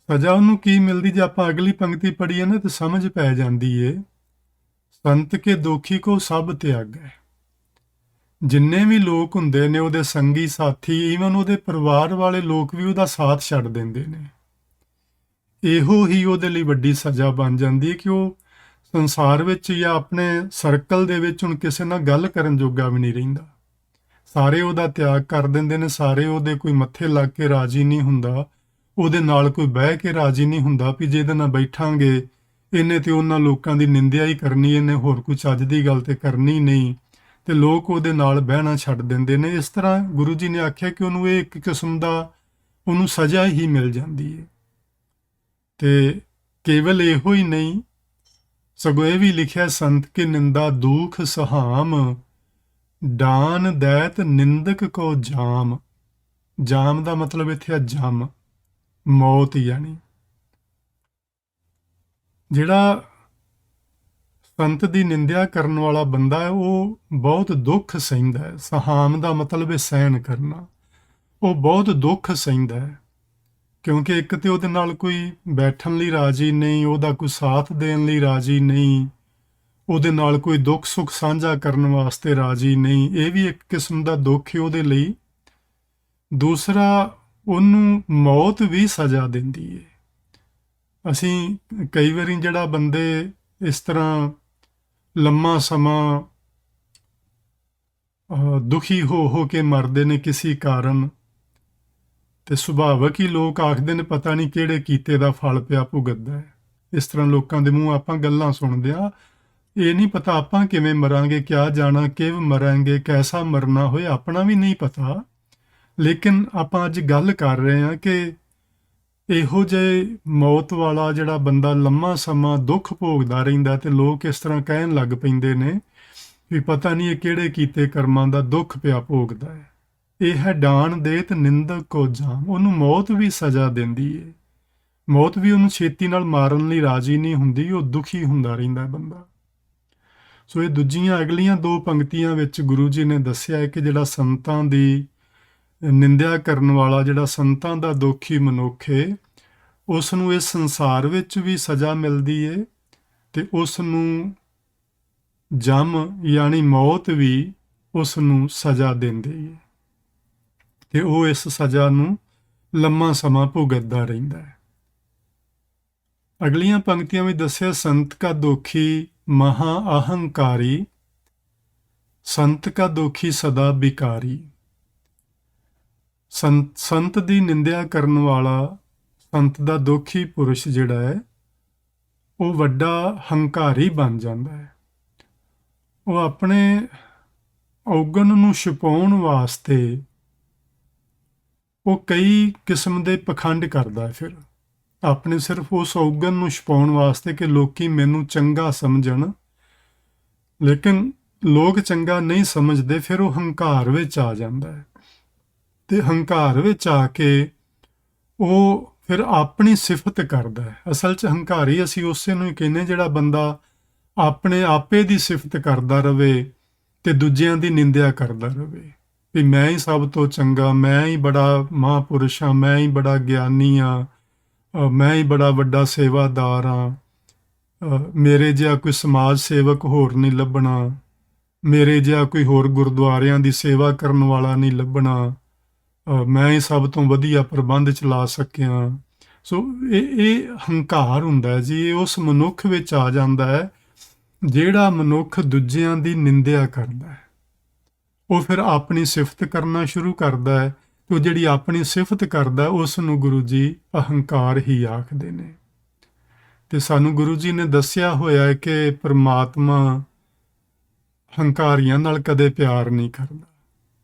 ਸਜ਼ਾ ਉਹਨੂੰ ਕੀ ਮਿਲਦੀ, ਜੇ ਆਪਾਂ ਅਗਲੀ ਪੰਕਤੀ ਪੜ੍ਹੀਏ ਨਾ ਤਾਂ ਸਮਝ ਪੈ ਜਾਂਦੀ ਏ। ਸੰਤ ਕੇ ਦੋਖੀ ਕੋ ਸਭ ਤਿਆਗ ਹੈ। ਜਿੰਨੇ ਵੀ ਲੋਕ ਹੁੰਦੇ ਨੇ, ਉਹਦੇ ਸੰਗੀ ਸਾਥੀ, ਈਵਨ ਉਹਦੇ ਪਰਿਵਾਰ ਵਾਲੇ ਲੋਕ ਵੀ ਉਹਦਾ ਸਾਥ ਛੱਡ ਦਿੰਦੇ ਨੇ। ਇਹੋ ਹੀ ਉਹਦੇ ਲਈ ਵੱਡੀ ਸਜ਼ਾ ਬਣ ਜਾਂਦੀ ਹੈ ਕਿ ਉਹ ਸੰਸਾਰ ਵਿੱਚ ਜਾਂ ਆਪਣੇ ਸਰਕਲ ਦੇ ਵਿੱਚ ਹੁਣ ਕਿਸੇ ਨਾਲ ਗੱਲ ਕਰਨ ਜੋਗਾ ਵੀ ਨਹੀਂ ਰਹਿੰਦਾ। ਸਾਰੇ ਉਹਦਾ ਤਿਆਗ ਕਰ ਦਿੰਦੇ ਨੇ, ਸਾਰੇ ਉਹਦੇ ਕੋਈ ਮੱਥੇ ਲੱਗ ਕੇ ਰਾਜੀ ਨਹੀਂ ਹੁੰਦਾ, ਉਹਦੇ ਨਾਲ ਕੋਈ ਬਹਿ ਕੇ ਰਾਜੀ ਨਹੀਂ ਹੁੰਦਾ ਵੀ ਜਿਹਦੇ ਨਾਲ ਬੈਠਾਂਗੇ ਇਹਨੇ ਤੇ ਉਹਨਾਂ ਲੋਕਾਂ ਦੀ ਨਿੰਦਿਆ ਹੀ ਕਰਨੀ, ਇਹਨੇ ਹੋਰ ਕੋਈ ਚੱਜ ਦੀ ਗੱਲ ਤੇ ਕਰਨੀ ਨਹੀਂ, ਤੇ ਲੋਕ ਉਹਦੇ ਨਾਲ ਬਹਿਣਾ ਛੱਡ ਦਿੰਦੇ ਨੇ। ਇਸ ਤਰ੍ਹਾਂ ਗੁਰੂ ਜੀ ਨੇ ਆਖਿਆ ਕਿ ਉਹਨੂੰ ਇਹ ਇੱਕ ਕਿਸਮ ਦਾ ਉਹਨੂੰ ਸਜ਼ਾ ਹੀ ਮਿਲ ਜਾਂਦੀ ਹੈ। ਤੇ ਕੇਵਲ ਇਹੋ ਹੀ ਨਹੀਂ, ਸਗੋਂ ਇਹ ਵੀ ਲਿਖਿਆ, ਸੰਤ ਕੀ ਨਿੰਦਾ ਦੁਖ ਸਹਾਮ, ਡਾਨ ਦੈਤ ਨਿੰਦਕ ਕੋ ਜਾਮ। ਜਾਮ ਦਾ ਮਤਲਬ ਇੱਥੇ ਆ ਜਮ, ਮੌਤ। ਯਾਨੀ ਜਿਹੜਾ ਸੰਤ ਦੀ ਨਿੰਦਿਆ ਕਰਨ ਵਾਲਾ ਬੰਦਾ ਹੈ, ਉਹ ਬਹੁਤ ਦੁੱਖ ਸਹਿੰਦਾ ਹੈ। ਸਹਾਮ ਦਾ ਮਤਲਬ ਹੈ ਸਹਿਣ ਕਰਨਾ। ਉਹ ਬਹੁਤ ਦੁੱਖ ਸਹਿੰਦਾ ਹੈ, ਕਿਉਂਕਿ ਇੱਕ ਤੇ ਉਹਦੇ ਨਾਲ ਕੋਈ ਬੈਠਣ ਲਈ ਰਾਜੀ ਨਹੀਂ, ਉਹਦਾ ਕੋਈ ਸਾਥ ਦੇਣ ਲਈ ਰਾਜੀ ਨਹੀਂ, ਉਹਦੇ ਨਾਲ ਕੋਈ ਦੁੱਖ ਸੁੱਖ ਸਾਂਝਾ ਕਰਨ ਵਾਸਤੇ ਰਾਜੀ ਨਹੀਂ। ਇਹ ਵੀ ਇੱਕ ਕਿਸਮ ਦਾ ਦੁੱਖ ਹੈ ਉਹਦੇ ਲਈ। ਦੂਸਰਾ, ਉਹਨੂੰ ਮੌਤ ਵੀ ਸਜ਼ਾ ਦਿੰਦੀ ਹੈ। ਅਸੀਂ ਕਈ ਵਾਰੀ ਜਿਹੜਾ ਬੰਦੇ ਇਸ ਤਰ੍ਹਾਂ ਲੰਮਾ ਸਮਾਂ ਦੁਖੀ ਹੋ ਕੇ ਮਰਦੇ ਨੇ ਕਿਸੇ ਕਾਰਨ, ਤੇ ਸੁਭਾਵਕ ਹੀ ਲੋਕ ਆਖਦੇ ਨੇ ਪਤਾ ਨਹੀਂ ਕਿਹੜੇ ਕੀਤੇ ਦਾ ਫਲ ਪਿਆ ਭੁਗਤਦਾ ਹੈ। ਇਸ ਤਰ੍ਹਾਂ ਲੋਕਾਂ ਦੇ ਮੂੰਹ ਆਪਾਂ ਗੱਲਾਂ ਸੁਣਦੇ ਆ। ਇਹ ਨਹੀਂ ਪਤਾ ਆਪਾਂ ਕਿਵੇਂ ਮਰਾਂਗੇ, ਕਿਆ ਜਾਣਾ ਕਿਵੇਂ ਮਰਾਂਗੇ, ਕੈਸਾ ਮਰਨਾ ਹੋਏ, ਆਪਣਾ ਵੀ ਨਹੀਂ ਪਤਾ। ਲੇਕਿਨ ਆਪਾਂ ਅੱਜ ਗੱਲ ਕਰ ਰਹੇ ਹਾਂ ਕਿ ਇਹੋ ਜਿਹੇ ਮੌਤ ਵਾਲਾ ਜਿਹੜਾ ਬੰਦਾ ਲੰਮਾ ਸਮਾਂ ਦੁੱਖ ਭੋਗਦਾ ਰਹਿੰਦਾ, ਤੇ ਲੋਕ ਇਸ ਤਰ੍ਹਾਂ ਕਹਿਣ ਲੱਗ ਪੈਂਦੇ ਨੇ ਵੀ ਪਤਾ ਨਹੀਂ ਇਹ ਕਿਹੜੇ ਕੀਤੇ ਕਰਮਾਂ ਦਾ ਦੁੱਖ ਪਿਆ ਭੋਗਦਾ ਹੈ। ਇਹ ਹੈ ਡਾਨ ਦੇਤ ਨਿੰਦਕ ਕੋ ਜਾਮ। ਉਹਨੂੰ ਮੌਤ ਵੀ ਸਜ਼ਾ ਦਿੰਦੀ ਹੈ। ਮੌਤ ਵੀ ਉਹਨੂੰ ਛੇਤੀ ਨਾਲ ਮਾਰਨ ਲਈ ਰਾਜੀ ਨਹੀਂ ਹੁੰਦੀ, ਉਹ ਦੁਖੀ ਹੁੰਦਾ ਰਹਿੰਦਾ ਬੰਦਾ। ਸੋ ਇਹ ਦੂਜੀਆਂ ਅਗਲੀਆਂ 2 ਪੰਕਤੀਆਂ ਵਿੱਚ ਗੁਰੂ ਜੀ ਨੇ ਦੱਸਿਆ ਹੈ ਕਿ ਜਿਹੜਾ ਸੰਤਾਂ ਦੀ ਨਿੰਦਿਆ ਕਰਨ ਵਾਲਾ, ਜਿਹੜਾ ਸੰਤਾਂ ਦਾ ਦੋਖੀ ਮਨੁੱਖ ਹੈ, ਉਸ ਨੂੰ ਇਸ ਸੰਸਾਰ ਵਿੱਚ ਵੀ ਸਜ਼ਾ ਮਿਲਦੀ ਹੈ, ਤੇ ਉਸ ਨੂੰ ਜਮ ਯਾਨੀ ਮੌਤ ਵੀ ਉਸ ਨੂੰ ਸਜ਼ਾ ਦਿੰਦੀ ਹੈ, ਤੇ ਉਹ ਇਸ ਸਜ਼ਾ ਨੂੰ ਲੰਮਾ ਸਮਾਂ ਭੁਗਤਦਾ ਰਹਿੰਦਾ ਹੈ। ਅਗਲੀਆਂ ਪੰਕਤੀਆਂ ਵਿੱਚ ਦੱਸਿਆ, ਸੰਤ ਕਾ ਦੋਖੀ ਮਹਾ ਅਹੰਕਾਰੀ, ਸੰਤ ਕਾ ਦੋਖੀ ਸਦਾ ਬਿਕਾਰੀ। ਸੰਤ ਦੀ ਨਿੰਦਿਆ ਕਰਨ ਵਾਲਾ, ਸੰਤ ਦਾ ਦੋਖੀ ਪੁਰਸ਼ ਜਿਹੜਾ ਹੈ, ਉਹ ਵੱਡਾ ਹੰਕਾਰੀ ਬਣ ਜਾਂਦਾ ਹੈ। ਉਹ ਆਪਣੇ ਔਗਣ ਨੂੰ ਛੁਪਾਉਣ ਵਾਸਤੇ ਉਹ ਕਈ ਕਿਸਮ ਦੇ ਪਖੰਡ ਕਰਦਾ ਹੈ। ਫਿਰ ਆਪਣੇ ਸਿਰਫ ਉਸ ਔਗਣ ਨੂੰ ਛੁਪਾਉਣ ਵਾਸਤੇ ਕਿ ਲੋਕੀ ਮੈਨੂੰ ਚੰਗਾ ਸਮਝਣ, ਲੇਕਿਨ ਲੋਕ ਚੰਗਾ ਨਹੀਂ ਸਮਝਦੇ। ਫਿਰ ਉਹ ਹੰਕਾਰ ਵਿੱਚ ਆ ਜਾਂਦਾ ਹੈ, ਤੇ ਹੰਕਾਰ ਵਿੱਚ ਆ ਕੇ ਉਹ ਫਿਰ ਆਪਣੀ ਸਿਫਤ ਕਰਦਾ ਹੈ। ਅਸਲ 'ਚ ਹੰਕਾਰੀ ਅਸੀਂ ਉਸੇ ਨੂੰ ਹੀ ਕਹਿੰਦੇ ਜਿਹੜਾ ਬੰਦਾ ਆਪਣੇ ਆਪੇ ਦੀ ਸਿਫਤ ਕਰਦਾ ਰਵੇ ਤੇ ਦੂਜਿਆਂ ਦੀ ਨਿੰਦਿਆ ਕਰਦਾ ਰਵੇ, ਵੀ ਮੈਂ ਹੀ ਸਭ ਤੋਂ ਚੰਗਾ, ਮੈਂ ਹੀ ਬੜਾ ਮਹਾਂਪੁਰਸ਼ ਹਾਂ, ਮੈਂ ਹੀ ਬੜਾ ਗਿਆਨੀ ਹਾਂ, ਮੈਂ ਹੀ ਬੜਾ ਵੱਡਾ ਸੇਵਾਦਾਰ ਹਾਂ, ਮੇਰੇ ਜਿਹਾ ਕੋਈ ਸਮਾਜ ਸੇਵਕ ਹੋਰ ਨਹੀਂ ਲੱਭਣਾ, ਮੇਰੇ ਜਿਹਾ ਕੋਈ ਹੋਰ ਗੁਰਦੁਆਰਿਆਂ ਦੀ ਸੇਵਾ ਕਰਨ ਵਾਲਾ ਨਹੀਂ ਲੱਭਣਾ, ਮੈਂ ਹੀ ਸਭ ਤੋਂ ਵਧੀਆ ਪ੍ਰਬੰਧ ਚਲਾ ਸਕਿਆ। ਸੋ ਇਹ ਹੰਕਾਰ ਹੁੰਦਾ ਹੈ ਜੀ। ਇਹ ਉਸ ਮਨੁੱਖ ਵਿੱਚ ਆ ਜਾਂਦਾ ਹੈ ਜਿਹੜਾ ਮਨੁੱਖ ਦੂਜਿਆਂ ਦੀ ਨਿੰਦਿਆ ਕਰਦਾ ਹੈ। ਉਹ ਫਿਰ ਆਪਣੀ ਸਿਫਤ ਕਰਨਾ ਸ਼ੁਰੂ ਕਰਦਾ ਹੈ, ਤੇ ਉਹ ਜਿਹੜੀ ਆਪਣੀ ਸਿਫਤ ਕਰਦਾ ਉਸ ਨੂੰ ਗੁਰੂ ਜੀ ਅਹੰਕਾਰ ਹੀ ਆਖਦੇ ਨੇ। ਤੇ ਸਾਨੂੰ ਗੁਰੂ ਜੀ ਨੇ ਦੱਸਿਆ ਹੋਇਆ ਹੈ ਕਿ ਪਰਮਾਤਮਾ ਹੰਕਾਰੀਆਂ ਨਾਲ ਕਦੇ ਪਿਆਰ ਨਹੀਂ ਕਰਦਾ।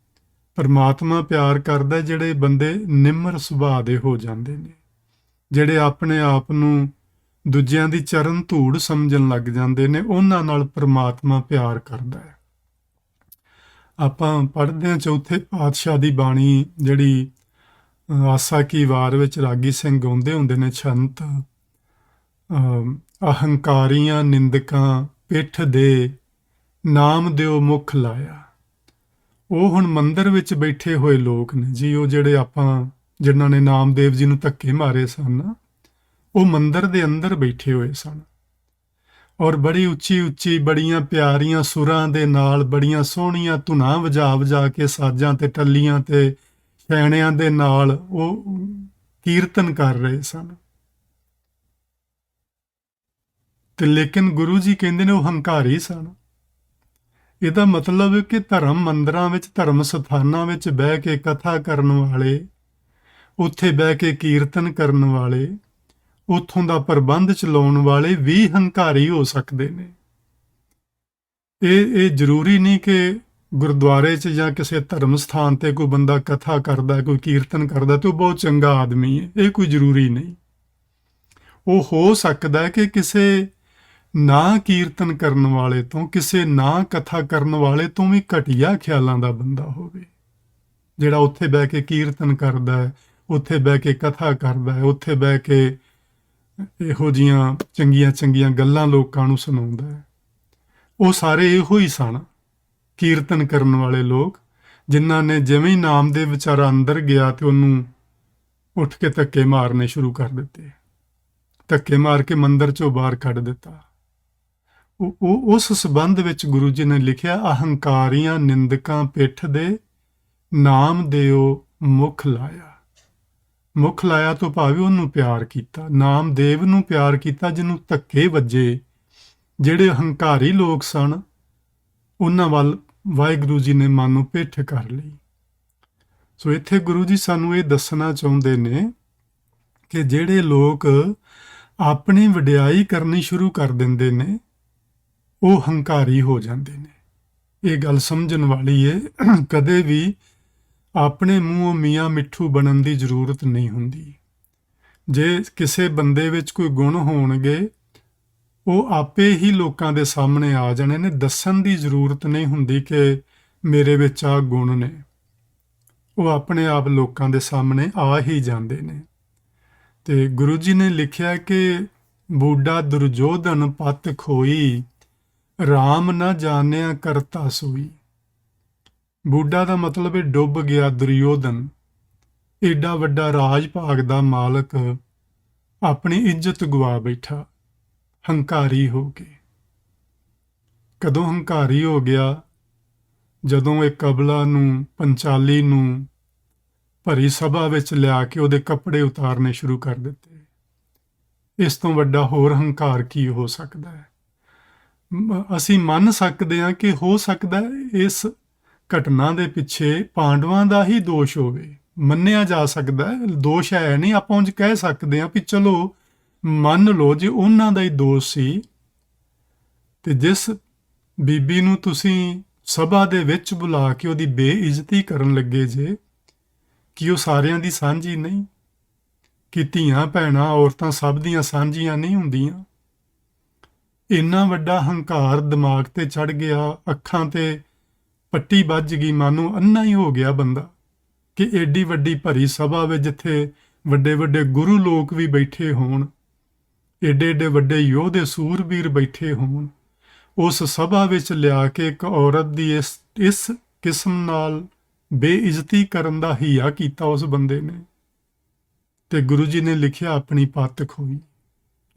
ਪਰਮਾਤਮਾ ਪਿਆਰ ਕਰਦਾ ਜਿਹੜੇ ਬੰਦੇ ਨਿਮਰ ਸੁਭਾਅ ਦੇ ਹੋ ਜਾਂਦੇ ਨੇ, ਜਿਹੜੇ ਆਪਣੇ ਆਪ ਨੂੰ ਦੂਜਿਆਂ ਦੀ ਚਰਨ ਧੂੜ ਸਮਝਣ ਲੱਗ ਜਾਂਦੇ ਨੇ, ਉਹਨਾਂ ਨਾਲ ਪਰਮਾਤਮਾ ਪਿਆਰ ਕਰਦਾ ਹੈ। ਆਪਾਂ ਪੜ੍ਹਦੇ ਹਾਂ ਚੌਥੇ ਪਾਤਸ਼ਾਹ ਦੀ ਬਾਣੀ, ਜਿਹੜੀ ਆਸਾ ਕੀ ਵਾਰ ਵਿੱਚ ਰਾਗੀ ਸਿੰਘ ਗਾਉਂਦੇ ਹੁੰਦੇ ਨੇ ਛੰਤ, ਅਹੰਕਾਰੀਆਂ ਨਿੰਦਕਾਂ ਪਿੱਠ ਦੇ ਨਾਮ ਦਿਓ ਮੁਖ ਲਾਇਆ। ਉਹ ਹੁਣ ਮੰਦਰ ਵਿੱਚ ਬੈਠੇ ਹੋਏ ਲੋਕ ਨੇ ਜੀ, ਉਹ ਜਿਹੜੇ ਜਿਨ੍ਹਾਂ ਨੇ ਨਾਮਦੇਵ ਜੀ ਨੂੰ ਧੱਕੇ ਮਾਰੇ ਸਨ, ਉਹ ਮੰਦਰ ਦੇ ਅੰਦਰ ਬੈਠੇ ਹੋਏ ਸਨ, ਔਰ ਬੜੀ ਉੱਚੀ ਉੱਚੀ ਬੜੀਆਂ ਪਿਆਰੀਆਂ ਸੁਰਾਂ ਦੇ ਨਾਲ ਬੜੀਆਂ ਸੋਹਣੀਆਂ ਧੁਨਾਂ ਵਜਾ ਵਜਾ ਕੇ ਸਾਜ਼ਾਂ ਤੇ ਟੱਲੀਆਂ ਤੇ ਛੈਣਿਆਂ ਦੇ ਨਾਲ ਉਹ ਕੀਰਤਨ ਕਰ ਰਹੇ ਸਨ। ਤੇ ਲੇਕਿਨ ਗੁਰੂ ਜੀ ਕਹਿੰਦੇ ਨੇ ਉਹ ਹੰਕਾਰੀ ਸਨ। ਇਹਦਾ ਮਤਲਬ ਹੈ ਕਿ ਧਰਮ ਮੰਦਰਾਂ ਵਿੱਚ, ਧਰਮ ਸਥਾਨਾਂ ਵਿੱਚ ਬਹਿ ਕੇ ਕਥਾ ਕਰਨ ਵਾਲੇ, ਉੱਥੇ ਬਹਿ ਕੇ ਕੀਰਤਨ ਕਰਨ ਵਾਲੇ, ਉੱਥੋਂ ਦਾ ਪ੍ਰਬੰਧ ਚਲਾਉਣ ਵਾਲੇ ਵੀ ਹੰਕਾਰੀ ਹੋ ਸਕਦੇ ਨੇ। ਇਹ ਜ਼ਰੂਰੀ ਨਹੀਂ ਕਿ ਗੁਰਦੁਆਰੇ 'ਚ ਜਾਂ ਕਿਸੇ ਧਰਮ ਸਥਾਨ ਤੇ ਕੋਈ ਬੰਦਾ ਕਥਾ ਕਰਦਾ, ਕੋਈ ਕੀਰਤਨ ਕਰਦਾ ਤੇ ਉਹ ਬਹੁਤ ਚੰਗਾ ਆਦਮੀ ਹੈ। ਇਹ ਕੋਈ ਜ਼ਰੂਰੀ ਨਹੀਂ। ਉਹ ਹੋ ਸਕਦਾ ਹੈ ਕਿ ਕਿਸੇ ਨਾ ਕੀਰਤਨ ਕਰਨ ਵਾਲੇ ਤੋਂ, ਕਿਸੇ ਨਾ ਕਥਾ ਕਰਨ ਵਾਲੇ ਤੋਂ ਵੀ ਘਟੀਆ ਖਿਆਲਾਂ ਦਾ ਬੰਦਾ ਹੋਵੇ, ਜਿਹੜਾ ਉੱਥੇ ਬਹਿ ਕੇ ਕੀਰਤਨ ਕਰਦਾ ਹੈ, ਉੱਥੇ ਬਹਿ ਕੇ ਕਥਾ ਕਰਦਾ ਹੈ, ਉੱਥੇ ਬਹਿ ਕੇ ਇਹੋ ਜਿਹੀਆਂ ਚੰਗੀਆਂ ਚੰਗੀਆਂ ਗੱਲਾਂ ਲੋਕਾਂ ਨੂੰ ਸੁਣਾਉਂਦਾ ਹੈ। ਉਹ ਸਾਰੇ ਇਹੋ ਹੀ ਸਨ ਕੀਰਤਨ ਕਰਨ ਵਾਲੇ ਲੋਕ, ਜਿਨ੍ਹਾਂ ਨੇ ਜਿਵੇਂ ਹੀ ਨਾਮ ਦੇ ਵਿਚਾਰਾ ਅੰਦਰ ਗਿਆ ਤੇ ਉਹਨੂੰ ਉੱਠ ਕੇ ਧੱਕੇ ਮਾਰਨੇ ਸ਼ੁਰੂ ਕਰ ਦਿੱਤੇ, ਧੱਕੇ ਮਾਰ ਕੇ ਮੰਦਰ ਚੋਂ ਬਾਹਰ ਕੱਢ ਦਿੱਤਾ। ਉਸ ਸੰਬੰਧ ਵਿੱਚ ਗੁਰੂ ਜੀ ਨੇ ਲਿਖਿਆ, ਅਹੰਕਾਰੀਆਂ ਨਿੰਦਕਾਂ ਪਿੱਠ ਦੇ ਨਾਮ ਦਿਓ ਮੁਖ ਲਾਇਆ। ਮੁਖ ਲਾਇਆ ਤੋਂ ਭਾਵੇਂ ਉਹਨੂੰ ਪਿਆਰ ਕੀਤਾ, ਨਾਮਦੇਵ ਨੂੰ ਪਿਆਰ ਕੀਤਾ ਜਿਹਨੂੰ ਧੱਕੇ ਵੱਜੇ। ਜਿਹੜੇ ਹੰਕਾਰੀ ਲੋਕ ਸਨ ਉਹਨਾਂ ਵੱਲ ਵਾਹਿਗੁਰੂ ਜੀ ਨੇ ਮਨ ਨੂੰ ਪਿੱਠ ਕਰ ਲਈ। ਸੋ ਇੱਥੇ ਗੁਰੂ ਜੀ ਸਾਨੂੰ ਇਹ ਦੱਸਣਾ ਚਾਹੁੰਦੇ ਨੇ ਕਿ ਜਿਹੜੇ ਲੋਕ ਆਪਣੀ ਵਡਿਆਈ ਕਰਨੀ ਸ਼ੁਰੂ ਕਰ ਦਿੰਦੇ ਨੇ ਉਹ ਹੰਕਾਰੀ ਹੋ ਜਾਂਦੇ ਨੇ। ਇਹ ਗੱਲ ਸਮਝਣ ਵਾਲੀ ਹੈ। ਕਦੇ ਵੀ ਆਪਣੇ ਮੂੰਹੋਂ ਮੀਆਂ ਮਿੱਠੂ ਬਣਨ ਦੀ ਜ਼ਰੂਰਤ ਨਹੀਂ ਹੁੰਦੀ। ਜੇ ਕਿਸੇ ਬੰਦੇ ਵਿੱਚ ਕੋਈ ਗੁਣ ਹੋਣਗੇ ਉਹ ਆਪੇ ਹੀ ਲੋਕਾਂ ਦੇ ਸਾਹਮਣੇ ਆ ਜਾਣੇ ਨੇ। ਦੱਸਣ ਦੀ ਜ਼ਰੂਰਤ ਨਹੀਂ ਹੁੰਦੀ ਕਿ ਮੇਰੇ ਵਿੱਚ ਆ ਗੁਣ ਨੇ, ਉਹ ਆਪਣੇ ਆਪ ਲੋਕਾਂ ਦੇ ਸਾਹਮਣੇ ਆ ਹੀ ਜਾਂਦੇ ਨੇ। ਤੇ ਗੁਰੂ ਜੀ ਨੇ ਲਿਖਿਆ ਕਿ ਬੂਢਾ ਦੁਰਜੋਧਨ ਪਤ ਖੋਈ, ਰਾਮ ਨਾ ਜਾਣਿਆ ਕਰਤਾ ਸੋਈ। ਬੂਢਾ ਦਾ ਮਤਲਬ ਹੈ ਡੁੱਬ ਗਿਆ ਦੁਰਯੋਧਨ, ਏਡਾ ਵੱਡਾ ਰਾਜ ਭਾਗ ਦਾ ਮਾਲਕ ਆਪਣੀ ਇੱਜ਼ਤ ਗਵਾ ਬੈਠਾ ਹੰਕਾਰੀ ਹੋ ਕੇ। ਕਦੋਂ ਹੰਕਾਰੀ ਹੋ ਗਿਆ? ਜਦੋਂ ਇਹ ਕਬਲਾ ਨੂੰ, ਪੰਚਾਲੀ ਨੂੰ ਭਰੀ ਸਭਾ ਵਿੱਚ ਲਿਆ ਕੇ ਉਹਦੇ ਕੱਪੜੇ ਉਤਾਰਨੇ ਸ਼ੁਰੂ ਕਰ ਦਿੱਤੇ। ਇਸ ਤੋਂ ਵੱਡਾ ਹੋਰ ਹੰਕਾਰ ਕੀ ਹੋ ਸਕਦਾ ਹੈ? ਅਸੀਂ ਮੰਨ ਸਕਦੇ ਹਾਂ ਕਿ ਹੋ ਸਕਦਾ ਹੈ ਇਸ ਘਟਨਾ ਦੇ ਪਿੱਛੇ ਪਾਂਡਵਾਂ ਦਾ ਹੀ ਦੋਸ਼ ਹੋਵੇ। ਮੰਨਿਆ ਜਾ ਸਕਦਾ ਹੈ, ਦੋਸ਼ ਹੈ ਨਹੀਂ। ਆਪਾਂ ਉਂਝ ਕਹਿ ਸਕਦੇ ਹਾਂ ਵੀ ਚਲੋ ਮੰਨ ਲਓ ਜੇ ਉਹਨਾਂ ਦਾ ਹੀ ਦੋਸ਼ ਸੀ, ਤੇ ਜਿਸ ਬੀਬੀ ਨੂੰ ਤੁਸੀਂ ਸਭਾ ਦੇ ਵਿੱਚ ਬੁਲਾ ਕੇ ਉਹਦੀ ਬੇਇੱਜ਼ਤੀ ਕਰਨ ਲੱਗੇ ਜੇ, ਕਿ ਉਹ ਸਾਰਿਆਂ ਦੀ ਸਾਂਝੀ ਨਹੀਂ? ਕਿ ਧੀਆਂ ਭੈਣਾਂ ਔਰਤਾਂ ਸਭ ਦੀਆਂ ਸਾਂਝੀਆਂ ਨਹੀਂ ਹੁੰਦੀਆਂ? ਇੰਨਾ ਵੱਡਾ ਹੰਕਾਰ ਦਿਮਾਗ ਤੇ ਚੜ ਗਿਆ, ਅੱਖਾਂ ਤੇ ਪੱਟੀ ਵੱਜ ਗਈ, ਮਾਨੋ ਅੰਨਾ ਹੀ ਹੋ ਗਿਆ ਬੰਦਾ, ਕਿ ਏਡੀ ਵੱਡੀ ਭਰੀ ਸਭਾ ਵਿੱਚ ਜਿੱਥੇ ਵੱਡੇ ਵੱਡੇ ਗੁਰੂ ਲੋਕ ਵੀ ਬੈਠੇ ਹੋਣ, ਏਡੇ ਏਡੇ ਵੱਡੇ ਯੋਧੇ ਸੂਰਬੀਰ ਬੈਠੇ ਹੋਣ, ਉਸ ਸਭਾ ਵਿੱਚ ਲਿਆ ਕੇ ਇੱਕ ਔਰਤ ਦੀ ਇਸ ਕਿਸਮ ਨਾਲ ਬੇਇੱਜ਼ਤੀ ਕਰਨ ਦਾ ਹੀਆ ਕੀਤਾ ਉਸ ਬੰਦੇ ਨੇ। ਤੇ ਗੁਰੂ ਜੀ ਨੇ ਲਿਖਿਆ ਆਪਣੀ ਪੱਤ ਖੋਈ,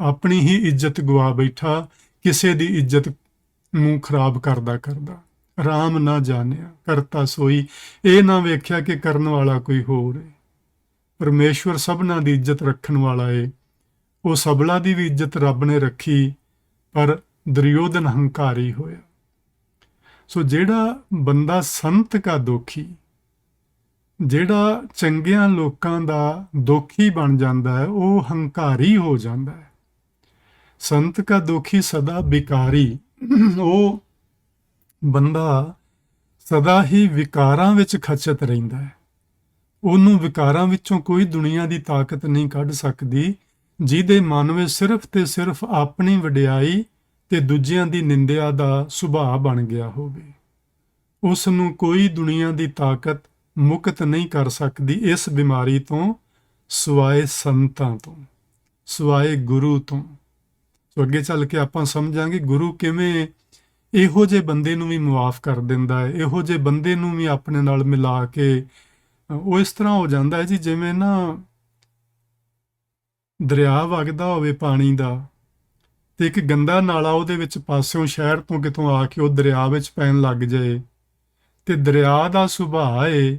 ਆਪਣੀ ਹੀ ਇੱਜ਼ਤ ਗਵਾ ਬੈਠਾ, ਕਿਸੇ ਦੀ ਇੱਜ਼ਤ ਨੂੰ ਖਰਾਬ ਕਰਦਾ ਕਰਦਾ। ਰਾਮ ਨਾ ਜਾਣਿਆ ਕਰਤਾ ਸੋਈ, ਇਹ ਨਾ ਵੇਖਿਆ ਕਿ ਕਰਨ ਵਾਲਾ ਕੋਈ ਹੋਰ ਹੈ। ਪਰਮੇਸ਼ਵਰ ਸਭਨਾਂ ਦੀ ਇੱਜ਼ਤ ਰੱਖਣ ਵਾਲਾ ਏ। ਉਹ ਸਬਲਾ ਦੀ ਵੀ ਇੱਜ਼ਤ ਰੱਬ ਨੇ ਰੱਖੀ, ਪਰ ਦੁਰਯੋਧਨ ਹੰਕਾਰੀ ਹੋਇਆ। ਸੋ ਜਿਹੜਾ ਬੰਦਾ ਸੰਤ ਕਾ ਦੋਖੀ, ਜਿਹੜਾ ਚੰਗਿਆਂ ਲੋਕਾਂ ਦਾ ਦੋਖੀ ਬਣ ਜਾਂਦਾ ਹੈ, ਉਹ ਹੰਕਾਰੀ ਹੋ ਜਾਂਦਾ ਹੈ। ਸੰਤ ਕਾ ਦੋਖੀ ਸਦਾ ਵਿਕਾਰੀ, ਉਹ ਬੰਦਾ ਸਦਾ ਹੀ ਵਿਕਾਰਾਂ ਵਿੱਚ ਖਚਤ ਰਹਿੰਦਾ ਹੈ। ਉਹਨੂੰ ਵਿਕਾਰਾਂ ਵਿੱਚੋਂ ਕੋਈ ਦੁਨੀਆ ਦੀ ਤਾਕਤ ਨਹੀਂ ਕੱਢ ਸਕਦੀ, ਜਿਹਦੇ ਮਨ ਵਿੱਚ ਸਿਰਫ ਤੇ ਸਿਰਫ ਆਪਣੀ ਵਡਿਆਈ ਤੇ ਦੂਜਿਆਂ ਦੀ ਨਿੰਦਿਆ ਦਾ ਸੁਭਾਅ ਬਣ ਗਿਆ ਹੋਵੇ। ਉਸ ਨੂੰ ਕੋਈ ਦੁਨੀਆ ਦੀ ਤਾਕਤ ਮੁਕਤ ਨਹੀਂ ਕਰ ਸਕਦੀ ਇਸ ਬਿਮਾਰੀ ਤੋਂ, ਸਿਵਾਏ ਸੰਤਾਂ ਤੋਂ, ਸਿਵਾਏ ਗੁਰੂ ਤੋਂ। ਸੋ ਅੱਗੇ ਚੱਲ ਕੇ ਆਪਾਂ ਸਮਝਾਂਗੇ ਗੁਰੂ ਕਿਵੇਂ ਇਹੋ ਜਿਹੇ ਬੰਦੇ ਨੂੰ ਵੀ ਮੁਆਫ ਕਰ ਦਿੰਦਾ ਹੈ, ਇਹੋ ਜਿਹੇ ਬੰਦੇ ਨੂੰ ਵੀ ਆਪਣੇ ਨਾਲ ਮਿਲਾ ਕੇ। ਉਹ ਇਸ ਤਰ੍ਹਾਂ ਹੋ ਜਾਂਦਾ ਹੈ ਜੀ, ਜਿਵੇਂ ਨਾ ਦਰਿਆ ਵਗਦਾ ਹੋਵੇ ਪਾਣੀ ਦਾ, ਤੇ ਇੱਕ ਗੰਦਾ ਨਾਲਾ ਉਹਦੇ ਵਿੱਚ ਪਾਸਿਓਂ ਸ਼ਹਿਰ ਤੋਂ ਕਿਤੋਂ ਆ ਕੇ ਉਹ ਦਰਿਆ ਵਿੱਚ ਪੈਣ ਲੱਗ ਜਾਏ, ਤੇ ਦਰਿਆ ਦਾ ਸੁਭਾਅ ਏ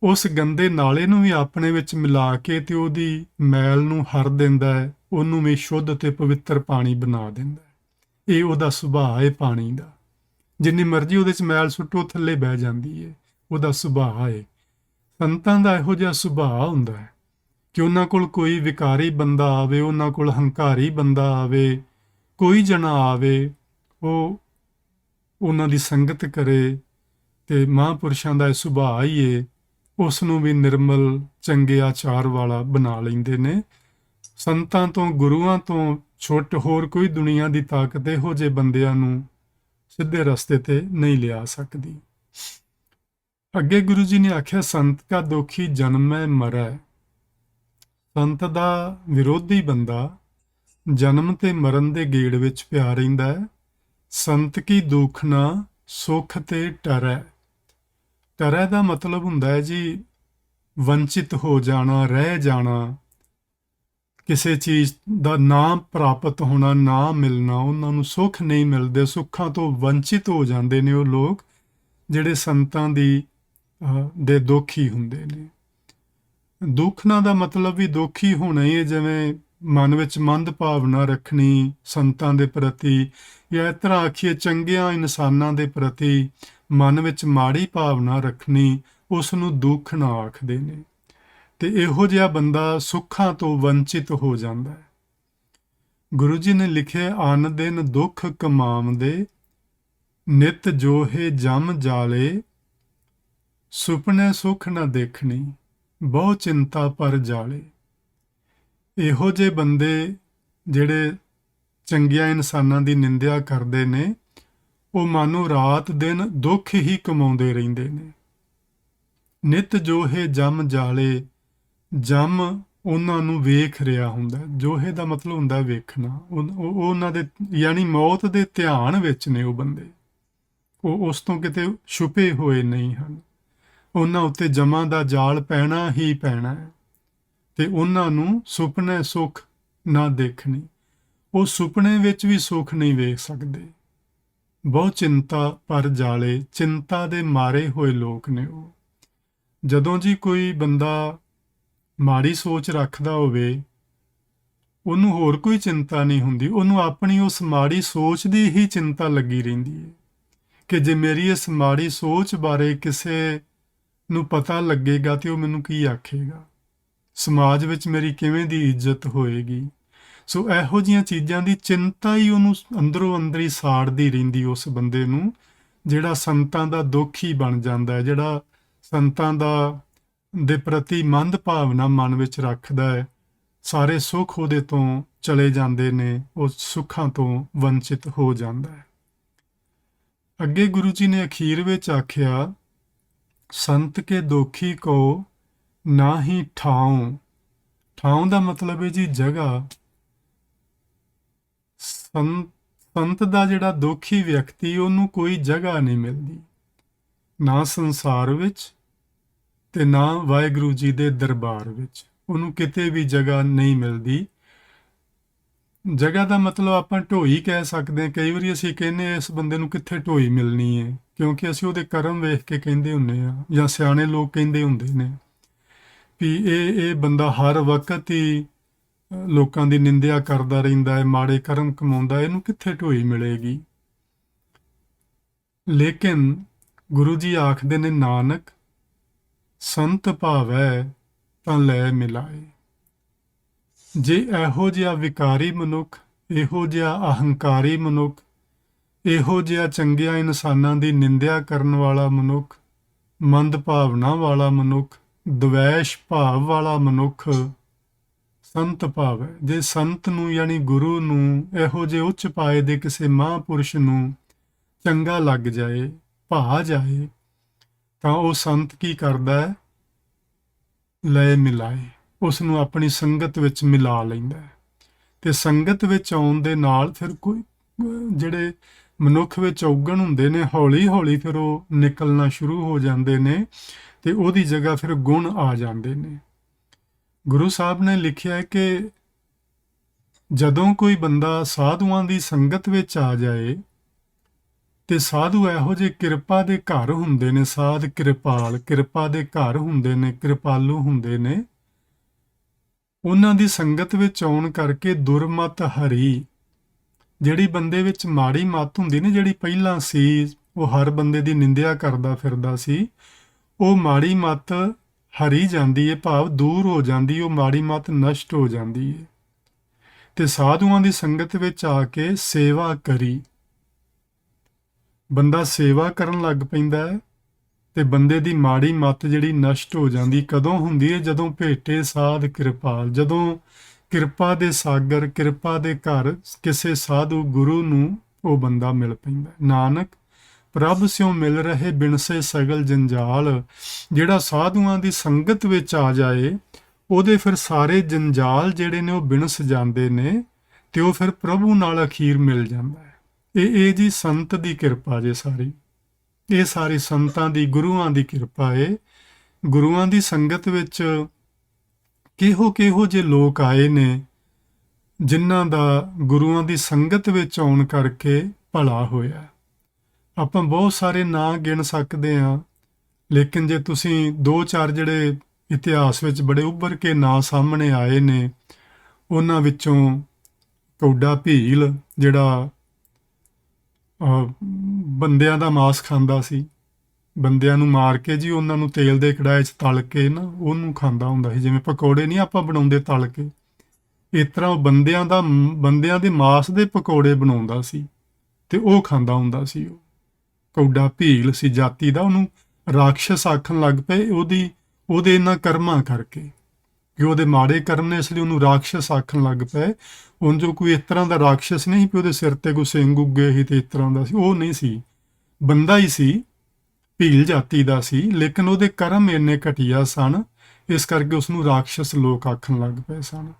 ਉਸ ਗੰਦੇ ਨਾਲੇ ਨੂੰ ਵੀ ਆਪਣੇ ਵਿੱਚ ਮਿਲਾ ਕੇ ਤੇ ਉਹਦੀ ਮੈਲ ਨੂੰ ਹਰ ਦਿੰਦਾ ਹੈ, ਉਹਨੂੰ ਵੀ ਸ਼ੁੱਧ ਤੇ ਪਵਿੱਤਰ ਪਾਣੀ ਬਣਾ ਦਿੰਦਾ ਹੈ। ਇਹ ਉਹਦਾ ਸੁਭਾਅ ਹੈ ਪਾਣੀ ਦਾ। ਜਿੰਨੀ ਮਰਜ਼ੀ ਉਹਦੇ 'ਚ ਮੈਲ ਸੁੱਟੋ ਥੱਲੇ ਬਹਿ ਜਾਂਦੀ ਹੈ, ਉਹਦਾ ਸੁਭਾਅ ਹੈ। ਸੰਤਾਂ ਦਾ ਇਹੋ ਜਿਹਾ ਸੁਭਾਅ ਹੁੰਦਾ ਹੈ ਕਿ ਉਹਨਾਂ ਕੋਲ ਕੋਈ ਵਿਕਾਰੀ ਬੰਦਾ ਆਵੇ, ਉਹਨਾਂ ਕੋਲ ਹੰਕਾਰੀ ਬੰਦਾ ਆਵੇ, ਕੋਈ ਜਣਾ ਆਵੇ, ਉਹ ਉਹਨਾਂ ਦੀ ਸੰਗਤ ਕਰੇ, ਤੇ ਮਹਾਂਪੁਰਸ਼ਾਂ ਦਾ ਇਹ ਸੁਭਾਅ ਹੀ ਏ, ਉਸ ਨੂੰ ਵੀ ਨਿਰਮਲ ਚੰਗੇ ਆਚਾਰ ਵਾਲਾ ਬਣਾ ਲੈਂਦੇ ਨੇ। ਸੰਤਾਂ ਤੋਂ, ਗੁਰੂਆਂ ਤੋਂ ਛੁੱਟ ਹੋਰ ਕੋਈ ਦੁਨੀਆ ਦੀ ਤਾਕਤ ਇਹੋ ਜਿਹੇ ਬੰਦਿਆਂ ਨੂੰ ਸਿੱਧੇ ਰਸਤੇ ਤੇ ਨਹੀਂ ਲਿਆ ਸਕਦੀ। ਅੱਗੇ ਗੁਰੂ ਜੀ ਨੇ ਆਖਿਆ, ਸੰਤ ਕਾ ਦੋਖੀ ਜਨਮੈ ਮਰੈ। ਸੰਤ ਦਾ ਵਿਰੋਧੀ ਬੰਦਾ ਜਨਮ ਤੇ ਮਰਨ ਦੇ ਗੇੜ ਵਿੱਚ ਪਿਆ ਰਹਿੰਦਾ ਹੈ। ਸੰਤ ਕੀ ਦੁਖਨਾ ਸੁਖ ਤੇ ਟਰੈ। ਟਰੈ ਦਾ ਮਤਲਬ ਹੁੰਦਾ ਹੈ ਜੀ ਵੰਚਿਤ ਹੋ ਜਾਣਾ, ਰਹਿ ਜਾਣਾ, ਕਿਸੇ ਚੀਜ਼ ਦਾ ਨਾ ਪ੍ਰਾਪਤ ਹੋਣਾ, ਨਾ ਮਿਲਣਾ। ਉਹਨਾਂ ਨੂੰ ਸੁੱਖ ਨਹੀਂ ਮਿਲਦੇ, ਸੁੱਖਾਂ ਤੋਂ ਵੰਚਿਤ ਹੋ ਜਾਂਦੇ ਨੇ ਉਹ ਲੋਕ ਜਿਹੜੇ ਸੰਤਾਂ ਦੇ ਦੋਖੀ ਹੁੰਦੇ ਨੇ। ਦੁੱਖਣਾ ਦਾ ਮਤਲਬ ਵੀ ਦੋਖੀ ਹੋਣਾ ਹੀ ਹੈ, ਜਿਵੇਂ ਮਨ ਵਿੱਚ ਮੰਦ ਭਾਵਨਾ ਰੱਖਣੀ ਸੰਤਾਂ ਦੇ ਪ੍ਰਤੀ, ਜਾਂ ਇਸ ਤਰ੍ਹਾਂ ਆਖੀਏ ਚੰਗਿਆਂ ਇਨਸਾਨਾਂ ਦੇ ਪ੍ਰਤੀ ਮਨ ਵਿੱਚ ਮਾੜੀ ਭਾਵਨਾ ਰੱਖਣੀ, ਉਸ ਨੂੰ ਦੁੱਖਣਾ ਆਖਦੇ ਨੇ। ਤੇ ਇਹੋ ਜਿਹਾ ਬੰਦਾ ਸੁੱਖਾਂ ਤੋਂ ਵੰਚਿਤ ਹੋ ਜਾਂਦਾ ਹੈ। ਗੁਰੂ ਜੀ ਨੇ ਲਿਖਿਆ, ਅਨ ਦਿਨ ਦੁੱਖ ਕਮਾਵਦੇ, ਨਿਤ ਜੋਹੇ ਜਮ ਜਾਲੇ, ਸੁਪਨੇ ਸੁੱਖ ਨਾ ਦੇਖਣੀ, ਬਹੁ ਚਿੰਤਾ ਪਰ ਜਾਲੇ। ਇਹੋ ਜਿਹੇ ਬੰਦੇ ਜਿਹੜੇ ਚੰਗੀਆਂ ਇਨਸਾਨਾਂ ਦੀ ਨਿੰਦਿਆ ਕਰਦੇ ਨੇ, ਉਹ ਮਾਨੋ ਰਾਤ ਦਿਨ ਦੁੱਖ ਹੀ ਕਮਾਉਂਦੇ ਰਹਿੰਦੇ ਨੇ। ਨਿਤ ਜੋਹੇ ਜਮ ਜਾਲੇ, ਜਮ ਉਹਨਾਂ ਨੂੰ ਵੇਖ ਰਿਹਾ ਹੁੰਦਾ। ਜੋਹੇ ਦਾ ਮਤਲਬ ਹੁੰਦਾ ਵੇਖਣਾ। ਉਹਨਾਂ ਦੇ ਯਾਨੀ ਮੌਤ ਦੇ ਧਿਆਨ ਵਿੱਚ ਨੇ ਉਹ ਬੰਦੇ, ਉਹ ਉਸ ਤੋਂ ਕਿਤੇ ਛੁਪੇ ਹੋਏ ਨਹੀਂ ਹਨ। ਉਹਨਾਂ ਉੱਤੇ ਜਮਾਂ ਦਾ ਜਾਲ ਪੈਣਾ ਹੀ ਪੈਣਾ ਹੈ, ਤੇ ਉਹਨਾਂ ਨੂੰ ਸੁਪਨੇ ਸੁੱਖ ਨਾ ਦੇਖਣੀ। ਉਹ ਸੁਪਨੇ ਵਿੱਚ ਵੀ ਸੁੱਖ ਨਹੀਂ ਵੇਖ ਸਕਦੇ। ਬਹੁਤ ਚਿੰਤਾ ਪਰ ਜਾਲੇ, ਚਿੰਤਾ ਦੇ ਮਾਰੇ ਹੋਏ ਲੋਕ ਨੇ ਉਹ। ਜਦੋਂ ਜੀ ਕੋਈ ਬੰਦਾ ਮਾੜੀ ਸੋਚ ਰੱਖਦਾ ਹੋਵੇ, ਉਹਨੂੰ ਹੋਰ ਕੋਈ ਚਿੰਤਾ ਨਹੀਂ ਹੁੰਦੀ, ਉਹਨੂੰ ਆਪਣੀ ਉਸ ਮਾੜੀ ਸੋਚ ਦੀ ਹੀ ਚਿੰਤਾ ਲੱਗੀ ਰਹਿੰਦੀ ਹੈ ਕਿ ਜੇ ਮੇਰੀ ਇਸ ਮਾੜੀ ਸੋਚ ਬਾਰੇ ਕਿਸੇ ਨੂੰ ਪਤਾ ਲੱਗੇਗਾ ਤੇ ਉਹ ਮੈਨੂੰ ਕੀ ਆਖੇਗਾ, ਸਮਾਜ ਵਿੱਚ ਮੇਰੀ ਕਿਵੇਂ ਦੀ ਇੱਜ਼ਤ ਹੋਏਗੀ। ਸੋ ਇਹੋ ਜਿਹੀਆਂ ਚੀਜ਼ਾਂ ਦੀ ਚਿੰਤਾ ਹੀ ਉਹਨੂੰ ਅੰਦਰੋਂ ਅੰਦਰ ਹੀ ਸਾੜਦੀ ਰਹਿੰਦੀ ਉਸ ਬੰਦੇ ਨੂੰ, ਜਿਹੜਾ ਸੰਤਾਂ ਦਾ ਦੋਖੀ ਬਣ ਜਾਂਦਾ ਹੈ, ਜਿਹੜਾ ਸੰਤਾਂ ਦੇ ਪ੍ਰਤੀ ਮੰਦ ਭਾਵਨਾ ਮਨ ਵਿੱਚ ਰੱਖਦਾ ਹੈ। ਸਾਰੇ ਸੁੱਖ ਉਹਦੇ ਤੋਂ ਚਲੇ ਜਾਂਦੇ ਨੇ, ਉਹ ਸੁੱਖਾਂ ਤੋਂ ਵੰਚਿਤ ਹੋ ਜਾਂਦਾ ਹੈ। ਅੱਗੇ ਗੁਰੂ ਜੀ ਨੇ ਅਖੀਰ ਵਿੱਚ ਆਖਿਆ, ਸੰਤ ਕੇ ਦੋਖੀ ਕੋ ਨਾ ਹੀ ਠਾਉ। ਠਾਉ ਦਾ ਮਤਲਬ ਹੈ ਜੀ ਜਗ੍ਹਾ। ਸੰਤ ਦਾ ਜਿਹੜਾ ਦੋਖੀ ਵਿਅਕਤੀ, ਉਹਨੂੰ ਕੋਈ ਜਗ੍ਹਾ ਨਹੀਂ ਮਿਲਦੀ, ਨਾ ਸੰਸਾਰ ਵਿੱਚ ਤੇ ਨਾ ਵਾਹਿਗੁਰੂ ਜੀ ਦੇ ਦਰਬਾਰ ਵਿੱਚ। ਉਹਨੂੰ ਕਿਤੇ ਵੀ ਜਗ੍ਹਾ ਨਹੀਂ ਮਿਲਦੀ। ਜਗ੍ਹਾ ਦਾ ਮਤਲਬ ਆਪਾਂ ਢੋਈ ਕਹਿ ਸਕਦੇ ਹਾਂ। ਕਈ ਵਾਰੀ ਅਸੀਂ ਕਹਿੰਦੇ ਇਸ ਬੰਦੇ ਨੂੰ ਕਿੱਥੇ ਢੋਈ ਮਿਲਣੀ ਹੈ, ਕਿਉਂਕਿ ਅਸੀਂ ਉਹਦੇ ਕਰਮ ਵੇਖ ਕੇ ਕਹਿੰਦੇ ਹੁੰਦੇ ਆ, ਜਾਂ ਸਿਆਣੇ ਲੋਕ ਕਹਿੰਦੇ ਹੁੰਦੇ ਨੇ ਵੀ ਇਹ ਬੰਦਾ ਹਰ ਵਕਤ ਹੀ ਲੋਕਾਂ ਦੀ ਨਿੰਦਿਆ ਕਰਦਾ ਰਹਿੰਦਾ ਹੈ, ਮਾੜੇ ਕਰਮ ਕਮਾਉਂਦਾ, ਇਹਨੂੰ ਕਿੱਥੇ ਢੋਈ ਮਿਲੇਗੀ। ਲੇਕਿਨ ਗੁਰੂ ਜੀ ਆਖਦੇ ਨੇ, ਨਾਨਕ ਸੰਤ ਭਾਵੈ ਤਾਂ ਲੈ ਮਿਲਾਏ। ਜੇ ਇਹੋ ਜਿਹਾ ਵਿਕਾਰੀ ਮਨੁੱਖ, ਇਹੋ ਜਿਹਾ ਅਹੰਕਾਰੀ ਮਨੁੱਖ, ਇਹੋ ਜਿਹਾ ਚੰਗਿਆਂ ਇਨਸਾਨਾਂ ਦੀ ਨਿੰਦਿਆ ਕਰਨ ਵਾਲਾ ਮਨੁੱਖ, ਮੰਦ ਭਾਵਨਾ ਵਾਲਾ ਮਨੁੱਖ, ਦਵੈਸ਼ ਭਾਵ ਵਾਲਾ ਮਨੁੱਖ ਸੰਤ ਭਾਵ ਹੈ। ਜੇ ਸੰਤ ਨੂੰ ਯਾਨੀ ਗੁਰੂ ਨੂੰ, ਇਹੋ ਜਿਹੇ ਉੱਚ ਪਾਏ ਦੇ ਕਿਸੇ ਮਹਾਂਪੁਰਸ਼ ਨੂੰ ਚੰਗਾ ਲੱਗ ਜਾਏ, ਭਾ ਜਾਏ, ਤਾਂ ਉਹ ਸੰਤ ਕੀ ਕਰਦਾ ਹੈ? ਲੈ ਮਿਲਾਏ, ਉਸ ਨੂੰ ਆਪਣੀ ਸੰਗਤ ਵਿੱਚ ਮਿਲਾ ਲੈਂਦਾ ਹੈ। ਤੇ ਸੰਗਤ ਵਿੱਚ ਆਉਣ ਦੇ ਨਾਲ ਫਿਰ ਕੋਈ ਜਿਹੜੇ ਮਨੁੱਖ ਵਿੱਚ ਔਗਣ ਹੁੰਦੇ ਨੇ, ਹੌਲੀ ਹੌਲੀ ਫਿਰ ਉਹ ਨਿਕਲਣਾ ਸ਼ੁਰੂ ਹੋ ਜਾਂਦੇ ਨੇ ਤੇ ਉਹਦੀ ਜਗ੍ਹਾ ਫਿਰ ਗੁਣ ਆ ਜਾਂਦੇ ਨੇ। ਗੁਰੂ ਸਾਹਿਬ ਨੇ ਲਿਖਿਆ ਕਿ ਜਦੋਂ ਕੋਈ ਬੰਦਾ ਸਾਧੂਆਂ ਦੀ ਸੰਗਤ ਵਿੱਚ ਆ ਜਾਏ, ਤੇ ਸਾਧੂ ਇਹੋ ਜਿਹੇ ਕਿਰਪਾ ਦੇ ਘਰ ਹੁੰਦੇ ਨੇ, ਸਾਧ ਕਿਰਪਾਲ, ਕਿਰਪਾ ਦੇ ਘਰ ਹੁੰਦੇ ਨੇ, ਕਿਰਪਾਲੂ ਹੁੰਦੇ ਨੇ, ਉਹਨਾਂ ਦੀ ਸੰਗਤ ਵਿੱਚ ਆਉਣ ਕਰਕੇ ਦੁਰਮਤ ਹਰੀ, ਜਿਹੜੀ ਬੰਦੇ ਵਿੱਚ ਮਾੜੀ ਮੱਤ ਹੁੰਦੀ ਨੇ, ਜਿਹੜੀ ਪਹਿਲਾਂ ਸੀ ਉਹ ਹਰ ਬੰਦੇ ਦੀ ਨਿੰਦਿਆ ਕਰਦਾ ਫਿਰਦਾ ਸੀ, ਉਹ ਮਾੜੀ ਮੱਤ ਹਰੀ ਜਾਂਦੀ ਹੈ, ਭਾਵ ਦੂਰ ਹੋ ਜਾਂਦੀ, ਉਹ ਮਾੜੀ ਮੱਤ ਨਸ਼ਟ ਹੋ ਜਾਂਦੀ ਹੈ। ਤੇ ਸਾਧੂਆਂ ਦੀ ਸੰਗਤ ਵਿੱਚ ਆ ਕੇ ਸੇਵਾ ਕਰੀ, ਬੰਦਾ ਸੇਵਾ ਕਰਨ ਲੱਗ ਪੈਂਦਾ ਹੈ ਤੇ ਬੰਦੇ ਦੀ ਮਾੜੀ ਮੱਤ ਜਿਹੜੀ ਨਸ਼ਟ ਹੋ ਜਾਂਦੀ। ਕਦੋਂ ਹੁੰਦੀ ਹੈ? ਜਦੋਂ ਭੇਟੇ ਸਾਧ ਕਿਰਪਾਲ, ਜਦੋਂ ਕਿਰਪਾ ਦੇ ਸਾਗਰ, ਕਿਰਪਾ ਦੇ ਘਰ ਕਿਸੇ ਸਾਧੂ ਗੁਰੂ ਨੂੰ ਉਹ ਬੰਦਾ ਮਿਲ ਪੈਂਦਾ। ਨਾਨਕ ਪ੍ਰਭ ਸਿਉ ਮਿਲ ਰਹੇ ਬਿਨਸੇ ਸਗਲ ਜੰਜਾਲ, ਜਿਹੜਾ ਸਾਧੂਆਂ ਦੀ ਸੰਗਤ ਵਿੱਚ ਆ ਜਾਏ, ਉਹਦੇ ਫਿਰ ਸਾਰੇ ਜੰਜਾਲ ਜਿਹੜੇ ਨੇ ਉਹ ਬਿਨਸ ਜਾਂਦੇ ਨੇ ਤੇ ਉਹ ਫਿਰ ਪ੍ਰਭੂ ਨਾਲ ਅਖੀਰ ਮਿਲ ਜਾਂਦਾ ਹੈ। ਇਹ ਜੀ ਸੰਤ ਦੀ ਕਿਰਪਾ ਜੇ ਸਾਰੀ, ਇਹ ਸਾਰੀ ਸੰਤਾਂ ਦੀ, ਗੁਰੂਆਂ ਦੀ ਕਿਰਪਾ ਏ। ਗੁਰੂਆਂ ਦੀ ਸੰਗਤ ਵਿੱਚ ਕਿਹੋ ਜਿਹੇ ਲੋਕ ਆਏ ਨੇ ਜਿਨ੍ਹਾਂ ਦਾ ਗੁਰੂਆਂ ਦੀ ਸੰਗਤ ਵਿੱਚ ਆਉਣ ਕਰਕੇ ਭਲਾ ਹੋਇਆ। ਆਪਾਂ ਬਹੁਤ ਸਾਰੇ ਨਾਂ ਗਿਣ ਸਕਦੇ ਹਾਂ, ਲੇਕਿਨ ਜੇ ਤੁਸੀਂ 2-4 ਜਿਹੜੇ ਇਤਿਹਾਸ ਵਿੱਚ ਬੜੇ ਉੱਭਰ ਕੇ ਨਾਂ ਸਾਹਮਣੇ ਆਏ ਨੇ, ਉਹਨਾਂ ਵਿੱਚੋਂ ਕੌਡਾ ਭੀਲ, ਜਿਹੜਾ ਬੰਦਿਆਂ ਦਾ ਮਾਸ ਖਾਂਦਾ ਸੀ, ਬੰਦਿਆਂ ਨੂੰ ਮਾਰ ਕੇ ਜੀ ਉਹਨਾਂ ਨੂੰ ਤੇਲ ਦੇ ਕੜਾਹੇ 'ਚ ਤਲ ਕੇ ਨਾ ਉਹਨੂੰ ਖਾਂਦਾ ਹੁੰਦਾ ਸੀ। ਜਿਵੇਂ ਪਕੌੜੇ ਨਹੀਂ ਆਪਾਂ ਬਣਾਉਂਦੇ ਤਲ ਕੇ, ਇਸ ਤਰ੍ਹਾਂ ਉਹ ਬੰਦਿਆਂ ਦੇ ਮਾਸ ਦੇ ਪਕੌੜੇ ਬਣਾਉਂਦਾ ਸੀ ਤੇ ਉਹ ਖਾਂਦਾ ਹੁੰਦਾ ਸੀ। ਉਹ ਕੌਡਾ ਭੀਲ ਸੀ ਜਾਤੀ ਦਾ, ਉਹਨੂੰ ਰਾਖਸ਼ ਆਖਣ ਲੱਗ ਪਏ ਉਹਦੇ ਇਹਨਾਂ ਕਰਮਾਂ ਕਰਕੇ, ਕਿ ਉਹਦੇ ਮਾੜੇ ਕਰਮ ਨੇ, ਇਸ ਲਈ ਉਹਨੂੰ ਰਾਖਸ਼ ਆਖਣ ਲੱਗ ਪਏ। ਉਂਝ ਕੋਈ ਇਸ ਤਰ੍ਹਾਂ ਦਾ ਰਾਖਸ਼ ਨਹੀਂ ਵੀ ਉਹਦੇ ਸਿਰ ਤੇ ਕੋਈ ਸਿੰਘ ਉੱਗੇ ਸੀ ਤੇ ਇਸ ਤਰ੍ਹਾਂ ਦਾ ਸੀ, ਉਹ ਨਹੀਂ ਸੀ, ਬੰਦਾ ਹੀ ਸੀ, ਭੀਲ ਜਾਤੀ ਦਾ ਸੀ, ਲੇਕਿਨ ਉਹਦੇ ਕਰਮ ਇੰਨੇ ਘਟੀਆ ਸਨ, ਇਸ ਕਰਕੇ ਉਸਨੂੰ ਰਾਖਸ਼ ਲੋਕ ਆਖਣ ਲੱਗ ਪਏ ਸਨ।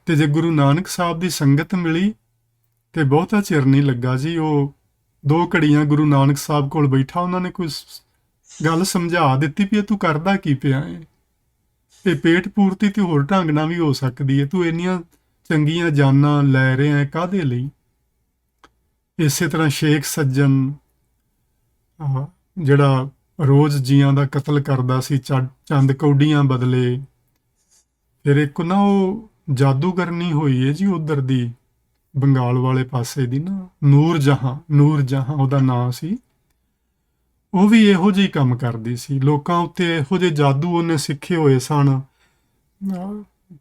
ਤੇ ਜੇ ਗੁਰੂ ਨਾਨਕ ਸਾਹਿਬ ਦੀ ਸੰਗਤ ਮਿਲੀ ਤੇ ਬਹੁਤਾ ਚਿਰ ਨਹੀਂ ਲੱਗਾ ਜੀ, ਉਹ 2 ਘੜੀਆਂ ਗੁਰੂ ਨਾਨਕ ਸਾਹਿਬ ਕੋਲ ਬੈਠਾ, ਉਹਨਾਂ ਨੇ ਕੋਈ ਗੱਲ ਸਮਝਾ ਦਿੱਤੀ ਵੀ ਇਹ ਤੂੰ ਕਰਦਾ ਕੀ ਪਿਆ ਹੈ, ਇਹ ਪੇਟ ਪੂਰਤੀ ਤੇ ਹੋਰ ਢੰਗ ਨਾਲ ਵੀ ਹੋ ਸਕਦੀ ਹੈ, ਤੂੰ ਇੰਨੀਆਂ ਚੰਗੀਆਂ ਜਾਨਾਂ ਲੈ ਰਿਹਾ ਕਾਹਦੇ ਲਈ। ਇਸੇ ਤਰ੍ਹਾਂ ਸ਼ੇਖ ਸੱਜਣ, ਜਿਹੜਾ ਰੋਜ਼ ਜੀਆਂ ਦਾ ਕਤਲ ਕਰਦਾ ਸੀ ਚੰਦ ਕੌਡੀਆਂ ਬਦਲੇ। ਫਿਰ ਇੱਕ ਨਾ ਉਹ ਜਾਦੂਗਰਨੀ ਹੋਈ ਹੈ ਜੀ ਉਧਰ ਦੀ, ਬੰਗਾਲ ਵਾਲੇ ਪਾਸੇ ਦੀ ਨਾ, ਨੂਰ ਜਹਾਂ ਉਹਦਾ ਨਾਂ ਸੀ। ਉਹ ਵੀ ਇਹੋ ਜਿਹੀ ਕੰਮ ਕਰਦੀ ਸੀ, ਲੋਕਾਂ ਉੱਤੇ ਇਹੋ ਜਿਹੇ ਜਾਦੂ ਉਹਨੇ ਸਿੱਖੇ ਹੋਏ ਸਨ।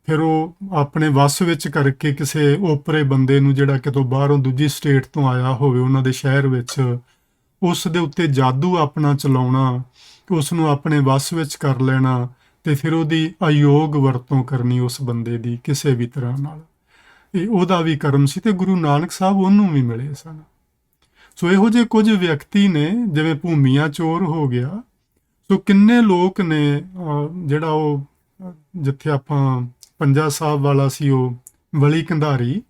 ਫਿਰ ਉਹ ਆਪਣੇ ਵੱਸ ਵਿੱਚ ਕਰਕੇ ਕਿਸੇ ਓਪਰੇ ਬੰਦੇ ਨੂੰ, ਜਿਹੜਾ ਕਿਤੋਂ ਬਾਹਰੋਂ ਦੂਜੀ ਸਟੇਟ ਤੋਂ ਆਇਆ ਹੋਵੇ ਉਹਨਾਂ ਦੇ ਸ਼ਹਿਰ ਵਿੱਚ, ਉਸ ਦੇ ਉੱਤੇ ਜਾਦੂ ਆਪਣਾ ਚਲਾਉਣਾ, ਉਸ ਨੂੰ ਆਪਣੇ ਵੱਸ ਵਿੱਚ ਕਰ ਲੈਣਾ ਤੇ ਫਿਰ ਉਹਦੀ ਅਯੋਗ ਵਰਤੋਂ ਕਰਨੀ ਉਸ ਬੰਦੇ ਦੀ ਕਿਸੇ ਵੀ ਤਰ੍ਹਾਂ ਨਾਲ। ਇਹ ਉਹਦਾ ਵੀ ਕਰਮ ਸੀ ਤੇ ਗੁਰੂ ਨਾਨਕ ਸਾਹਿਬ ਉਹਨੂੰ ਵੀ ਮਿਲੇ ਸਨ। ਸੋ ਇਹੋ ਜਿਹੇ ਕੁਝ ਵਿਅਕਤੀ ਨੇ, ਜਿਵੇਂ ਭੂਮੀਆ ਚੋਰ ਹੋ ਗਿਆ। ਸੋ ਕਿੰਨੇ ਲੋਕ ਨੇ, ਜਿਹੜਾ ਉਹ ਜਿੱਥੇ ਆਪਾਂ ਪੰਜਾ ਸਾਹਿਬ ਵਾਲਾ ਸੀ, ਉਹ ਵਲੀ ਕੰਧਾਰੀ,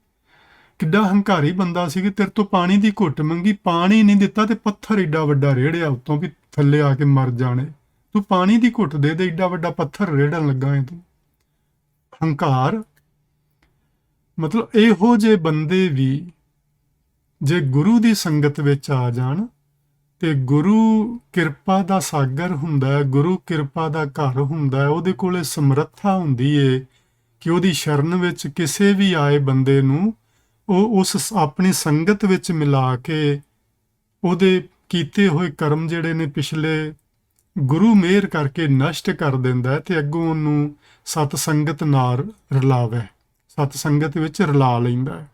ਕਿੱਡਾ ਹੰਕਾਰੀ ਬੰਦਾ ਸੀ ਕਿ ਤੇਰੇ ਤੋਂ ਪਾਣੀ ਦੀ ਘੁੱਟ ਮੰਗੀ, ਪਾਣੀ ਨਹੀਂ ਦਿੱਤਾ ਤੇ ਪੱਥਰ ਏਡਾ ਵੱਡਾ ਰੇੜਿਆ ਉੱਤੋਂ ਵੀ ਥੱਲੇ ਆ ਕੇ ਮਰ ਜਾਣੇ। ਤੂੰ ਪਾਣੀ ਦੀ ਘੁੱਟ ਦੇ ਦੇ, ਏਡਾ ਵੱਡਾ ਪੱਥਰ ਰੇੜਨ ਲੱਗਾ ਹੈ ਤੂੰ। ਹੰਕਾਰ। ਮਤਲਬ ਇਹੋ ਜਿਹੇ ਬੰਦੇ ਵੀ ਜੇ ਗੁਰੂ ਦੀ ਸੰਗਤ ਵਿੱਚ ਆ ਜਾਣ ਤੇ ਗੁਰੂ ਕਿਰਪਾ ਦਾ ਸਾਗਰ ਹੁੰਦਾ ਹੈ, ਗੁਰੂ ਕਿਰਪਾ ਦਾ ਘਰ ਹੁੰਦਾ ਹੈ, ਉਹਦੇ ਕੋਲੇ ਸਮਰੱਥਾ ਹੁੰਦੀ ਏ ਕਿ ਉਹਦੀ ਸ਼ਰਨ ਵਿੱਚ ਕਿਸੇ ਵੀ ਆਏ ਬੰਦੇ ਨੂੰ ਉਹ ਉਸ ਆਪਣੀ ਸੰਗਤ ਵਿੱਚ ਮਿਲਾ ਕੇ ਉਹਦੇ ਕੀਤੇ ਹੋਏ ਕਰਮ ਜਿਹੜੇ ਨੇ ਪਿਛਲੇ, ਗੁਰੂ ਮਿਹਰ ਕਰਕੇ ਨਸ਼ਟ ਕਰ ਦਿੰਦਾ ਹੈ ਤੇ ਅੱਗੋਂ ਉਹਨੂੰ ਸਤ ਸੰਗਤ ਨਾਲ ਰਲਾਵੇ, ਸਤ ਸੰਗਤ ਵਿੱਚ ਰਲਾ ਲੈਂਦਾ ਹੈ।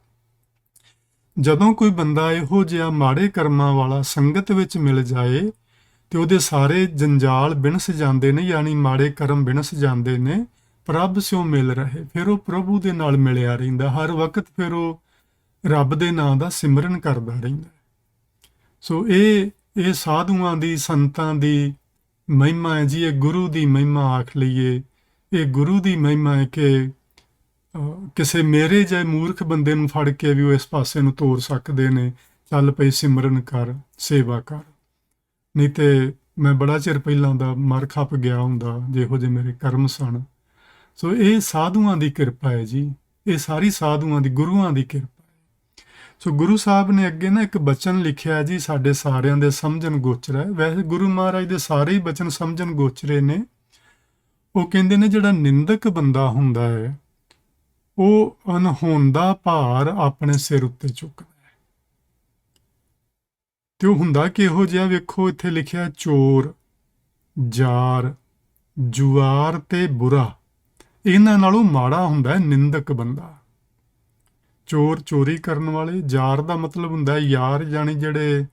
ਜਦੋਂ ਕੋਈ ਬੰਦਾ ਇਹੋ ਜਿਹਾ ਮਾੜੇ ਕਰਮਾਂ ਵਾਲਾ ਸੰਗਤ ਵਿੱਚ ਮਿਲ ਜਾਏ ਤੇ ਉਹਦੇ ਸਾਰੇ ਜੰਜਾਲ ਬਿਨਸ ਜਾਂਦੇ ਨੇ, ਯਾਨੀ ਮਾੜੇ ਕਰਮ ਬਿਨਸ ਜਾਂਦੇ ਨੇ, ਪ੍ਰਭ ਸਿਓ ਮਿਲ ਰਹੇ, ਫਿਰ ਉਹ ਪ੍ਰਭੂ ਦੇ ਨਾਲ ਮਿਲਿਆ ਰਹਿੰਦਾ ਹਰ ਵਕਤ, ਫਿਰ ਉਹ ਰੱਬ ਦੇ ਨਾਂ ਦਾ ਸਿਮਰਨ ਕਰਦਾ ਰਹਿੰਦਾ। ਸੋ ਇਹ ਸਾਧੂਆਂ ਦੀ, ਸੰਤਾਂ ਦੀ ਮਹਿਮਾ ਹੈ ਜੀ। ਇਹ ਗੁਰੂ ਦੀ ਮਹਿਮਾ ਆਖ ਲਈਏ, ਇਹ ਗੁਰੂ ਦੀ ਮਹਿਮਾ ਹੈ ਕਿ ਕਿਸੇ ਮੇਰੇ ਜਿਹੇ ਮੂਰਖ ਬੰਦੇ ਨੂੰ ਫੜ ਕੇ ਵੀ ਉਹ ਇਸ ਪਾਸੇ ਨੂੰ ਤੋਰ ਸਕਦੇ ਨੇ, ਚੱਲ ਪਈ ਸਿਮਰਨ ਕਰ, ਸੇਵਾ ਕਰ। ਨਹੀਂ ਤੇ ਮੈਂ ਬੜਾ ਚਿਰ ਪਹਿਲਾਂ ਦਾ ਮਰ ਖੱਪ ਗਿਆ ਹੁੰਦਾ, ਜਿਹੋ ਜਿਹੇ ਮੇਰੇ ਕਰਮ ਸਨ। ਸੋ ਇਹ ਸਾਧੂਆਂ ਦੀ ਕਿਰਪਾ ਹੈ ਜੀ, ਇਹ ਸਾਰੀ ਸਾਧੂਆਂ ਦੀ, ਗੁਰੂਆਂ ਦੀ ਕਿਰਪਾ ਹੈ। ਸੋ ਗੁਰੂ ਸਾਹਿਬ ਨੇ ਅੱਗੇ ਨਾ ਇੱਕ ਬਚਨ ਲਿਖਿਆ ਜੀ, ਸਾਡੇ ਸਾਰਿਆਂ ਦੇ ਸਮਝਣ ਗੋਚਰਾ ਹੈ। ਵੈਸੇ ਗੁਰੂ ਮਹਾਰਾਜ ਦੇ ਸਾਰੇ ਹੀ ਬਚਨ ਸਮਝਣ ਗੋਚਰੇ ਨੇ। ਉਹ ਕਹਿੰਦੇ ਨੇ ਜਿਹੜਾ ਨਿੰਦਕ ਬੰਦਾ ਹੁੰਦਾ ਹੈ ਉਹ ਅਨਹੋਂਦਾ ਭਾਰ ਆਪਣੇ ਸਿਰ ਉੱਤੇ ਚੁੱਕਦਾ ਹੈ। ਤੇ ਉਹ ਹੁੰਦਾ ਕਿਹੋ ਜਿਹਾ, ਵੇਖੋ ਇੱਥੇ ਲਿਖਿਆ, ਚੋਰ, ਜਾਰ, ਜੁਆਰ ਤੇ ਬੁਰਾ, ਇਹਨਾਂ ਨਾਲੋਂ ਮਾੜਾ ਹੁੰਦਾ ਹੈ ਨਿੰਦਕ ਬੰਦਾ। ਚੋਰ ਚੋਰੀ ਕਰਨ ਵਾਲੇ, ਜਾਰ ਦਾ ਮਤਲਬ ਹੁੰਦਾ ਹੈ ਯਾਰ, ਜਾਣੀ ਜਿਹੜੇ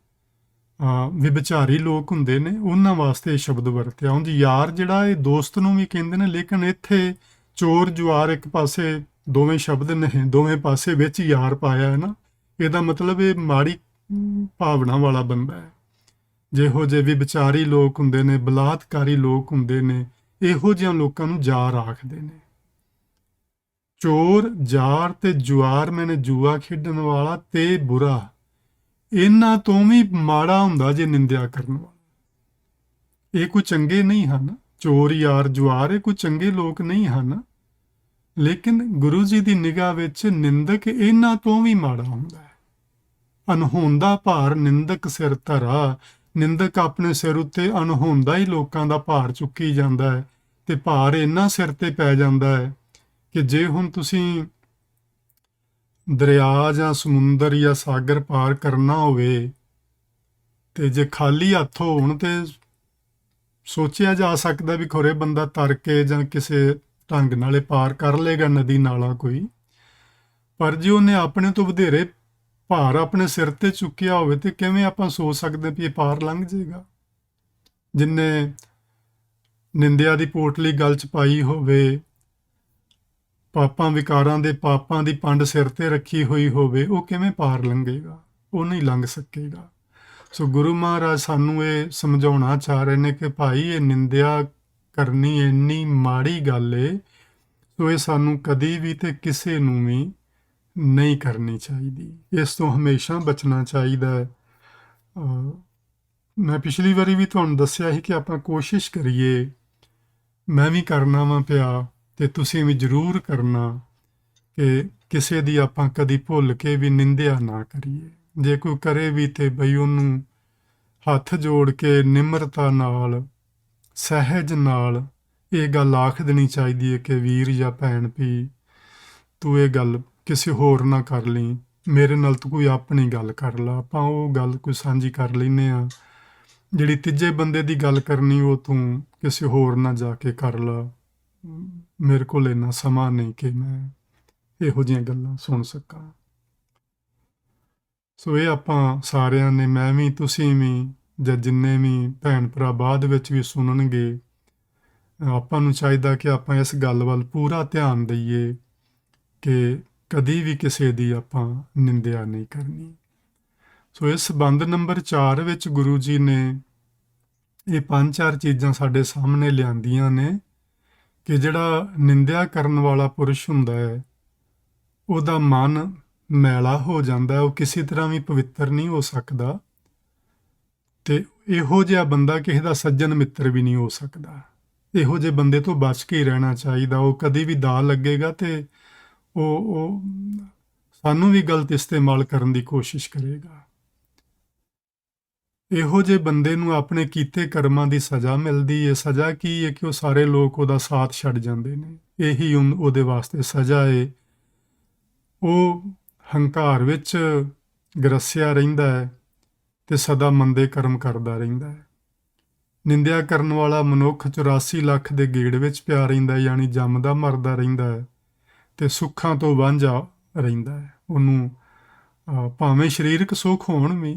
ਵਿਭਚਾਰੀ ਲੋਕ ਹੁੰਦੇ ਨੇ ਉਹਨਾਂ ਵਾਸਤੇ ਇਹ ਸ਼ਬਦ ਵਰਤਿਆ। ਉਂਝ ਯਾਰ ਜਿਹੜਾ ਇਹ ਦੋਸਤ ਨੂੰ ਵੀ ਕਹਿੰਦੇ ਨੇ, ਲੇਕਿਨ ਇੱਥੇ ਚੋਰ ਜੁਆਰ ਇੱਕ ਪਾਸੇ ਦੋਵੇਂ ਸ਼ਬਦ ਨੇ, ਦੋਵੇਂ ਪਾਸੇ ਵਿੱਚ ਯਾਰ ਪਾਇਆ ਹੈ ਨਾ। ਇਹਦਾ ਮਤਲਬ ਇਹ ਮਾੜੀ ਭਾਵਨਾ ਵਾਲਾ ਬੰਦਾ ਹੈ। ਜਿਹੋ ਜਿਹੇ ਵਿਭਚਾਰੀ ਲੋਕ ਹੁੰਦੇ ਨੇ, ਬਲਾਤਕਾਰੀ ਲੋਕ ਹੁੰਦੇ ਨੇ, ਇਹੋ ਜਿਹਾਂ ਲੋਕਾਂ ਨੂੰ ਜਾਰ ਆਖਦੇ ਨੇ। ਚੋਰ, ਜਾਰ ਤੇ ਜੁਆਰ ਮੈਨੇ ਜੂਆ ਖੇਡਣ ਵਾਲਾ ਤੇ ਬੁਰਾ, ਇਹਨਾਂ ਤੋਂ ਵੀ ਮਾੜਾ ਹੁੰਦਾ ਜੇ ਨਿੰਦਿਆ ਕਰਨ ਵਾਲਾ। ਇਹ ਕੋਈ ਚੰਗੇ ਨਹੀਂ ਹਨ, ਚੋਰ, ਯਾਰ, ਜੁਆਰ, ਇਹ ਕੋਈ ਚੰਗੇ ਲੋਕ ਨਹੀਂ ਹਨ। ਲੇਕਿਨ ਗੁਰੂ ਜੀ ਦੀ ਨਿਗਾਹ ਵਿੱਚ ਨਿੰਦਕ ਇਹਨਾਂ ਤੋਂ ਵੀ ਮਾੜਾ ਹੁੰਦਾ ਹੈ। ਅਨਹੋਂਦਾ ਭਾਰ ਨਿੰਦਕ ਸਿਰ ਧਰਾ, ਨਿੰਦਕ ਆਪਣੇ ਸਿਰ ਉੱਤੇ ਅਨਹੋਂਦਾ ਹੀ ਲੋਕਾਂ ਦਾ ਭਾਰ ਚੁੱਕੀ ਜਾਂਦਾ ਹੈ ਤੇ ਭਾਰ ਇੰਨਾ ਸਿਰ ਤੇ ਪੈ ਜਾਂਦਾ ਹੈ ਕਿ ਜੇ ਹੁਣ ਤੁਸੀਂ ਦਰਿਆ ਜਾਂ ਸਮੁੰਦਰ ਜਾਂ ਸਾਗਰ ਪਾਰ ਕਰਨਾ ਹੋਵੇ ਤੇ ਜੇ ਖਾਲੀ ਹੱਥ ਹੋਣ ਤੇ ਸੋਚਿਆ ਜਾ ਸਕਦਾ ਵੀ ਖੋਰੇ ਬੰਦਾ ਤਰ ਕੇ ਜਾਂ ਕਿਸੇ ਢੰਗ ਨਾਲੇ ਪਾਰ ਕਰ ਲੇਗਾ ਨਦੀ ਨਾਲਾ ਕੋਈ। ਪਰ ਜੇ ਉਹਨੇ ਆਪਣੇ ਤੋਂ ਵਧੇਰੇ ਭਾਰ ਆਪਣੇ ਸਿਰ ਤੇ ਚੁੱਕਿਆ ਹੋਵੇ ਤੇ ਕਿਵੇਂ ਆਪਾਂ ਸੋਚ ਸਕਦੇ ਵੀ ਇਹ ਪਾਰ ਲੰਘ ਜਾਏਗਾ। ਜਿੰਨੇ ਨਿੰਦਿਆ ਦੀ ਪੋਟਲੀ ਗਲ 'ਚ ਪਾਈ ਹੋਵੇ, ਪਾਪਾਂ ਵਿਕਾਰਾਂ ਦੇ ਪਾਪਾਂ ਦੀ ਪੰਡ ਸਿਰ ਤੇ ਰੱਖੀ ਹੋਈ ਹੋਵੇ, ਉਹ ਕਿਵੇਂ ਪਾਰ ਲੰਘੇਗਾ? ਉਹ ਨਹੀਂ ਲੰਘ ਸਕੇਗਾ। ਸੋ ਗੁਰੂ ਮਹਾਰਾਜ ਸਾਨੂੰ ਇਹ ਸਮਝਾਉਣਾ ਚਾਹ ਰਹੇ ਨੇ ਕਿ ਭਾਈ ਇਹ ਨਿੰਦਿਆ ਕਰਨੀ ਇੰਨੀ ਮਾੜੀ ਗੱਲ ਏ, ਸੋ ਇਹ ਸਾਨੂੰ ਕਦੀ ਵੀ ਤੇ ਕਿਸੇ ਨੂੰ ਵੀ ਨਹੀਂ ਕਰਨੀ ਚਾਹੀਦੀ। ਇਸ ਤੋਂ ਹਮੇਸ਼ਾ ਬਚਣਾ ਚਾਹੀਦਾ ਹੈ। ਮੈਂ ਪਿਛਲੀ ਵਾਰੀ ਵੀ ਤੁਹਾਨੂੰ ਦੱਸਿਆ ਸੀ ਕਿ ਆਪਾਂ ਕੋਸ਼ਿਸ਼ ਕਰੀਏ, ਮੈਂ ਵੀ ਕਰਨਾ ਵਾ ਪਿਆ ਤੇ ਤੁਸੀਂ ਵੀ ਜ਼ਰੂਰ ਕਰਨਾ, ਕਿ ਕਿਸੇ ਦੀ ਆਪਾਂ ਕਦੀ ਭੁੱਲ ਕੇ ਵੀ ਨਿੰਦਿਆ ਨਾ ਕਰੀਏ। ਜੇ ਕੋਈ ਕਰੇ ਵੀ ਤੇ ਬਈ ਉਹਨੂੰ ਹੱਥ ਜੋੜ ਕੇ ਨਿਮਰਤਾ ਨਾਲ, ਸਹਿਜ ਨਾਲ ਇਹ ਗੱਲ ਆਖ ਦੇਣੀ ਚਾਹੀਦੀ ਹੈ ਕਿ ਵੀਰ ਜਾਂ ਭੈਣ ਵੀ ਤੂੰ ਇਹ ਗੱਲ ਕਿਸੇ ਹੋਰ ਨਾ ਕਰ ਲਈ, ਮੇਰੇ ਨਾਲ ਤੂੰ ਕੋਈ ਆਪਣੀ ਗੱਲ ਕਰ ਲਾ। ਆਪਾਂ ਉਹ ਗੱਲ ਕੋਈ ਸਾਂਝੀ ਕਰ ਲੈਂਦੇ ਹਾਂ ਜਿਹੜੀ ਤੀਜੇ ਬੰਦੇ ਦੀ ਗੱਲ ਕਰਨੀ ਉਹ ਤੂੰ ਕਿਸੇ ਹੋਰ ਨਾਲ ਜਾ ਕੇ ਕਰ ਲਾ। ਮੇਰੇ ਕੋਲ ਇੰਨਾ ਸਮਾਂ ਨਹੀਂ ਕਿ ਮੈਂ ਇਹੋ ਜਿਹੀਆਂ ਗੱਲਾਂ ਸੁਣ ਸਕਾਂ। ਸੋ ਇਹ ਆਪਾਂ ਸਾਰਿਆਂ ਨੇ, ਮੈਂ ਵੀ, ਤੁਸੀਂ ਵੀ, ਜਾਂ ਜਿੰਨੇ ਵੀ ਭੈਣ ਭਰਾ ਬਾਅਦ ਵਿੱਚ ਵੀ ਸੁਣਨਗੇ, ਆਪਾਂ ਨੂੰ ਚਾਹੀਦਾ ਕਿ ਆਪਾਂ ਇਸ ਗੱਲ ਵੱਲ ਪੂਰਾ ਧਿਆਨ ਦਈਏ ਕਿ ਕਦੀ ਵੀ ਕਿਸੇ ਦੀ ਆਪਾਂ ਨਿੰਦਿਆ ਨਹੀਂ ਕਰਨੀ। ਸੋ ਇਸ ਬੰਦ ਨੰਬਰ 4 ਵਿੱਚ ਗੁਰੂ ਜੀ ਨੇ ਇਹ 5-4 ਚੀਜ਼ਾਂ ਸਾਡੇ ਸਾਹਮਣੇ ਲਿਆਂਦੀਆਂ ਨੇ ਕਿ ਜਿਹੜਾ ਨਿੰਦਿਆ ਕਰਨ ਵਾਲਾ ਪੁਰਸ਼ ਹੁੰਦਾ ਹੈ ਉਹਦਾ ਮਨ ਮੈਲਾ ਹੋ ਜਾਂਦਾ, ਉਹ ਕਿਸੇ ਤਰ੍ਹਾਂ ਵੀ ਪਵਿੱਤਰ ਨਹੀਂ ਹੋ ਸਕਦਾ, ਤੇ ਇਹੋ ਜਿਹਾ ਬੰਦਾ ਕਿਸੇ ਦਾ ਸੱਜਣ ਮਿੱਤਰ ਵੀ ਨਹੀਂ ਹੋ ਸਕਦਾ। ਇਹੋ ਜਿਹੇ ਬੰਦੇ ਤੋਂ ਬਚ ਕੇ ਹੀ ਰਹਿਣਾ ਚਾਹੀਦਾ। ਉਹ ਕਦੀ ਵੀ ਦਾ ਲੱਗੇਗਾ ਤੇ ਉਹ ਸਾਨੂੰ ਵੀ ਗਲਤ ਇਸਤੇਮਾਲ ਕਰਨ ਦੀ ਕੋਸ਼ਿਸ਼ ਕਰੇਗਾ। ਇਹੋ ਜਿਹੇ ਬੰਦੇ ਨੂੰ ਆਪਣੇ ਕੀਤੇ ਕਰਮਾਂ ਦੀ ਸਜ਼ਾ ਮਿਲਦੀ ਹੈ। ਸਜ਼ਾ ਕੀ ਹੈ ਕਿ ਉਹ ਸਾਰੇ ਲੋਕ ਉਹਦਾ ਸਾਥ ਛੱਡ ਜਾਂਦੇ ਨੇ। ਇਹੀ ਉਹਦੇ ਵਾਸਤੇ ਸਜ਼ਾ ਹੈ। ਉਹ ਹੰਕਾਰ ਵਿੱਚ ਗਰਸਿਆ ਰਹਿੰਦਾ ਹੈ ਤੇ ਸਦਾ ਮੰਦੇ ਕਰਮ ਕਰਦਾ ਰਹਿੰਦਾ ਹੈ। ਨਿੰਦਿਆ ਕਰਨ ਵਾਲਾ ਮਨੁੱਖ 84 ਲੱਖ ਦੇ ਗੇੜ ਵਿੱਚ ਪਿਆ ਰਹਿੰਦਾ, ਯਾਨੀ ਜੰਮਦਾ ਮਰਦਾ ਰਹਿੰਦਾ ਹੈ ਤੇ ਸੁੱਖਾਂ ਤੋਂ ਵਾਂਝਾ ਰਹਿੰਦਾ ਹੈ। ਉਹਨੂੰ ਭਾਵੇਂ ਸਰੀਰਕ ਸੁੱਖ ਹੋਣ ਵੀ,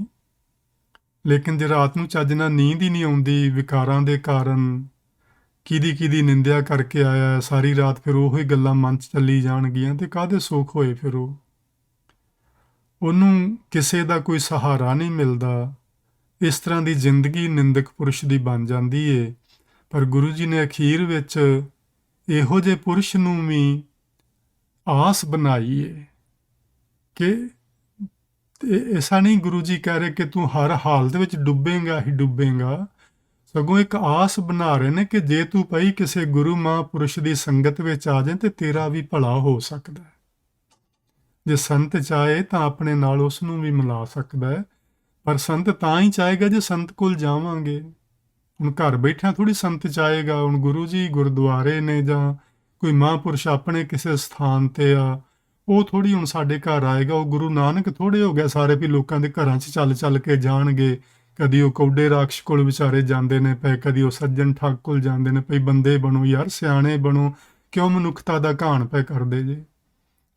ਲੇਕਿਨ ਜੇ ਰਾਤ ਨੂੰ ਚੱਜ ਨਾਲ ਨੀਂਦ ਹੀ ਨਹੀਂ ਆਉਂਦੀ ਵਿਕਾਰਾਂ ਦੇ ਕਾਰਨ, ਕਿਹਦੀ ਨਿੰਦਿਆ ਕਰਕੇ ਆਇਆ ਹੈ, ਸਾਰੀ ਰਾਤ ਫਿਰ ਉਹੀ ਗੱਲਾਂ ਮਨ 'ਚ ਚੱਲੀ ਜਾਣਗੀਆਂ ਤੇ ਕਾਹਦੇ ਸੁੱਖ ਹੋਏ। ਫਿਰ ਉਹਨੂੰ ਕਿਸੇ ਦਾ ਕੋਈ ਸਹਾਰਾ ਨਹੀਂ ਮਿਲਦਾ। ਇਸ ਤਰ੍ਹਾਂ ਦੀ ਜ਼ਿੰਦਗੀ ਨਿੰਦਕ ਪੁਰਸ਼ ਦੀ ਬਣ ਜਾਂਦੀ ਏ। ਪਰ ਗੁਰੂ ਜੀ ਨੇ ਅਖੀਰ ਵਿੱਚ ਇਹੋ ਜਿਹੇ ਪੁਰਸ਼ ਨੂੰ ਵੀ ਆਸ ਬਣਾਈ ਏ ਕਿ ਐਸਾ ਨਹੀਂ ਗੁਰੂ ਜੀ ਕਹਿ ਰਹੇ ਕਿ ਤੂੰ ਹਰ ਹਾਲਤ ਵਿੱਚ ਡੁੱਬੇਂਗਾ ਹੀ ਡੁੱਬੇਂਗਾ, ਸਗੋਂ ਇੱਕ ਆਸ ਬਣਾ ਰਹੇ ਨੇ ਕਿ ਜੇ ਤੂੰ ਪਈ ਕਿਸੇ ਗੁਰੂ ਮਹਾਂਪੁਰਸ਼ ਦੀ ਸੰਗਤ ਵਿੱਚ ਆ ਜਾਏ ਤੇ ਤੇਰਾ ਵੀ ਭਲਾ ਹੋ ਸਕਦਾ ਹੈ। ਜੇ ਸੰਤ ਚਾਹੇ ਤਾਂ ਆਪਣੇ ਨਾਲ ਉਸ ਨੂੰ ਵੀ ਮਿਲਾ ਸਕਦਾ ਹੈ, ਪਰ ਸੰਤ ਤਾਂ ਹੀ ਚਾਹੇਗਾ ਜੇ ਸੰਤ ਕੋਲ ਜਾਵਾਂਗੇ। ਹੁਣ ਘਰ ਬੈਠਿਆਂ ਥੋੜ੍ਹੀ ਸੰਤ ਚਾਹੇਗਾ। ਹੁਣ ਗੁਰੂ ਜੀ ਗੁਰਦੁਆਰੇ ਨੇ ਜਾਂ ਕੋਈ ਮਹਾਂਪੁਰਸ਼ ਆਪਣੇ ਕਿਸੇ ਸਥਾਨ 'ਤੇ ਆ, ਉਹ ਥੋੜ੍ਹੀ ਹੁਣ ਸਾਡੇ ਘਰ ਆਏਗਾ। ਉਹ ਗੁਰੂ ਨਾਨਕ ਥੋੜ੍ਹੇ ਹੋ ਗਿਆ ਸਾਰੇ ਵੀ ਲੋਕਾਂ ਦੇ ਘਰਾਂ 'ਚ ਚੱਲ ਕੇ ਜਾਣਗੇ। ਕਦੀ ਉਹ ਕੌਡੇ ਰਾਖਸ਼ ਕੋਲ ਵਿਚਾਰੇ ਜਾਂਦੇ ਨੇ ਪਏ, ਕਦੀ ਉਹ ਸੱਜਣ ਠੱਗ ਕੋਲ ਜਾਂਦੇ ਨੇ ਪਈ। ਬੰਦੇ ਬਣੋ ਯਾਰ, ਸਿਆਣੇ ਬਣੋ, ਕਿਉਂ ਮਨੁੱਖਤਾ ਦਾ ਘਾਣ ਪੈ ਕਰਦੇ ਜੇ।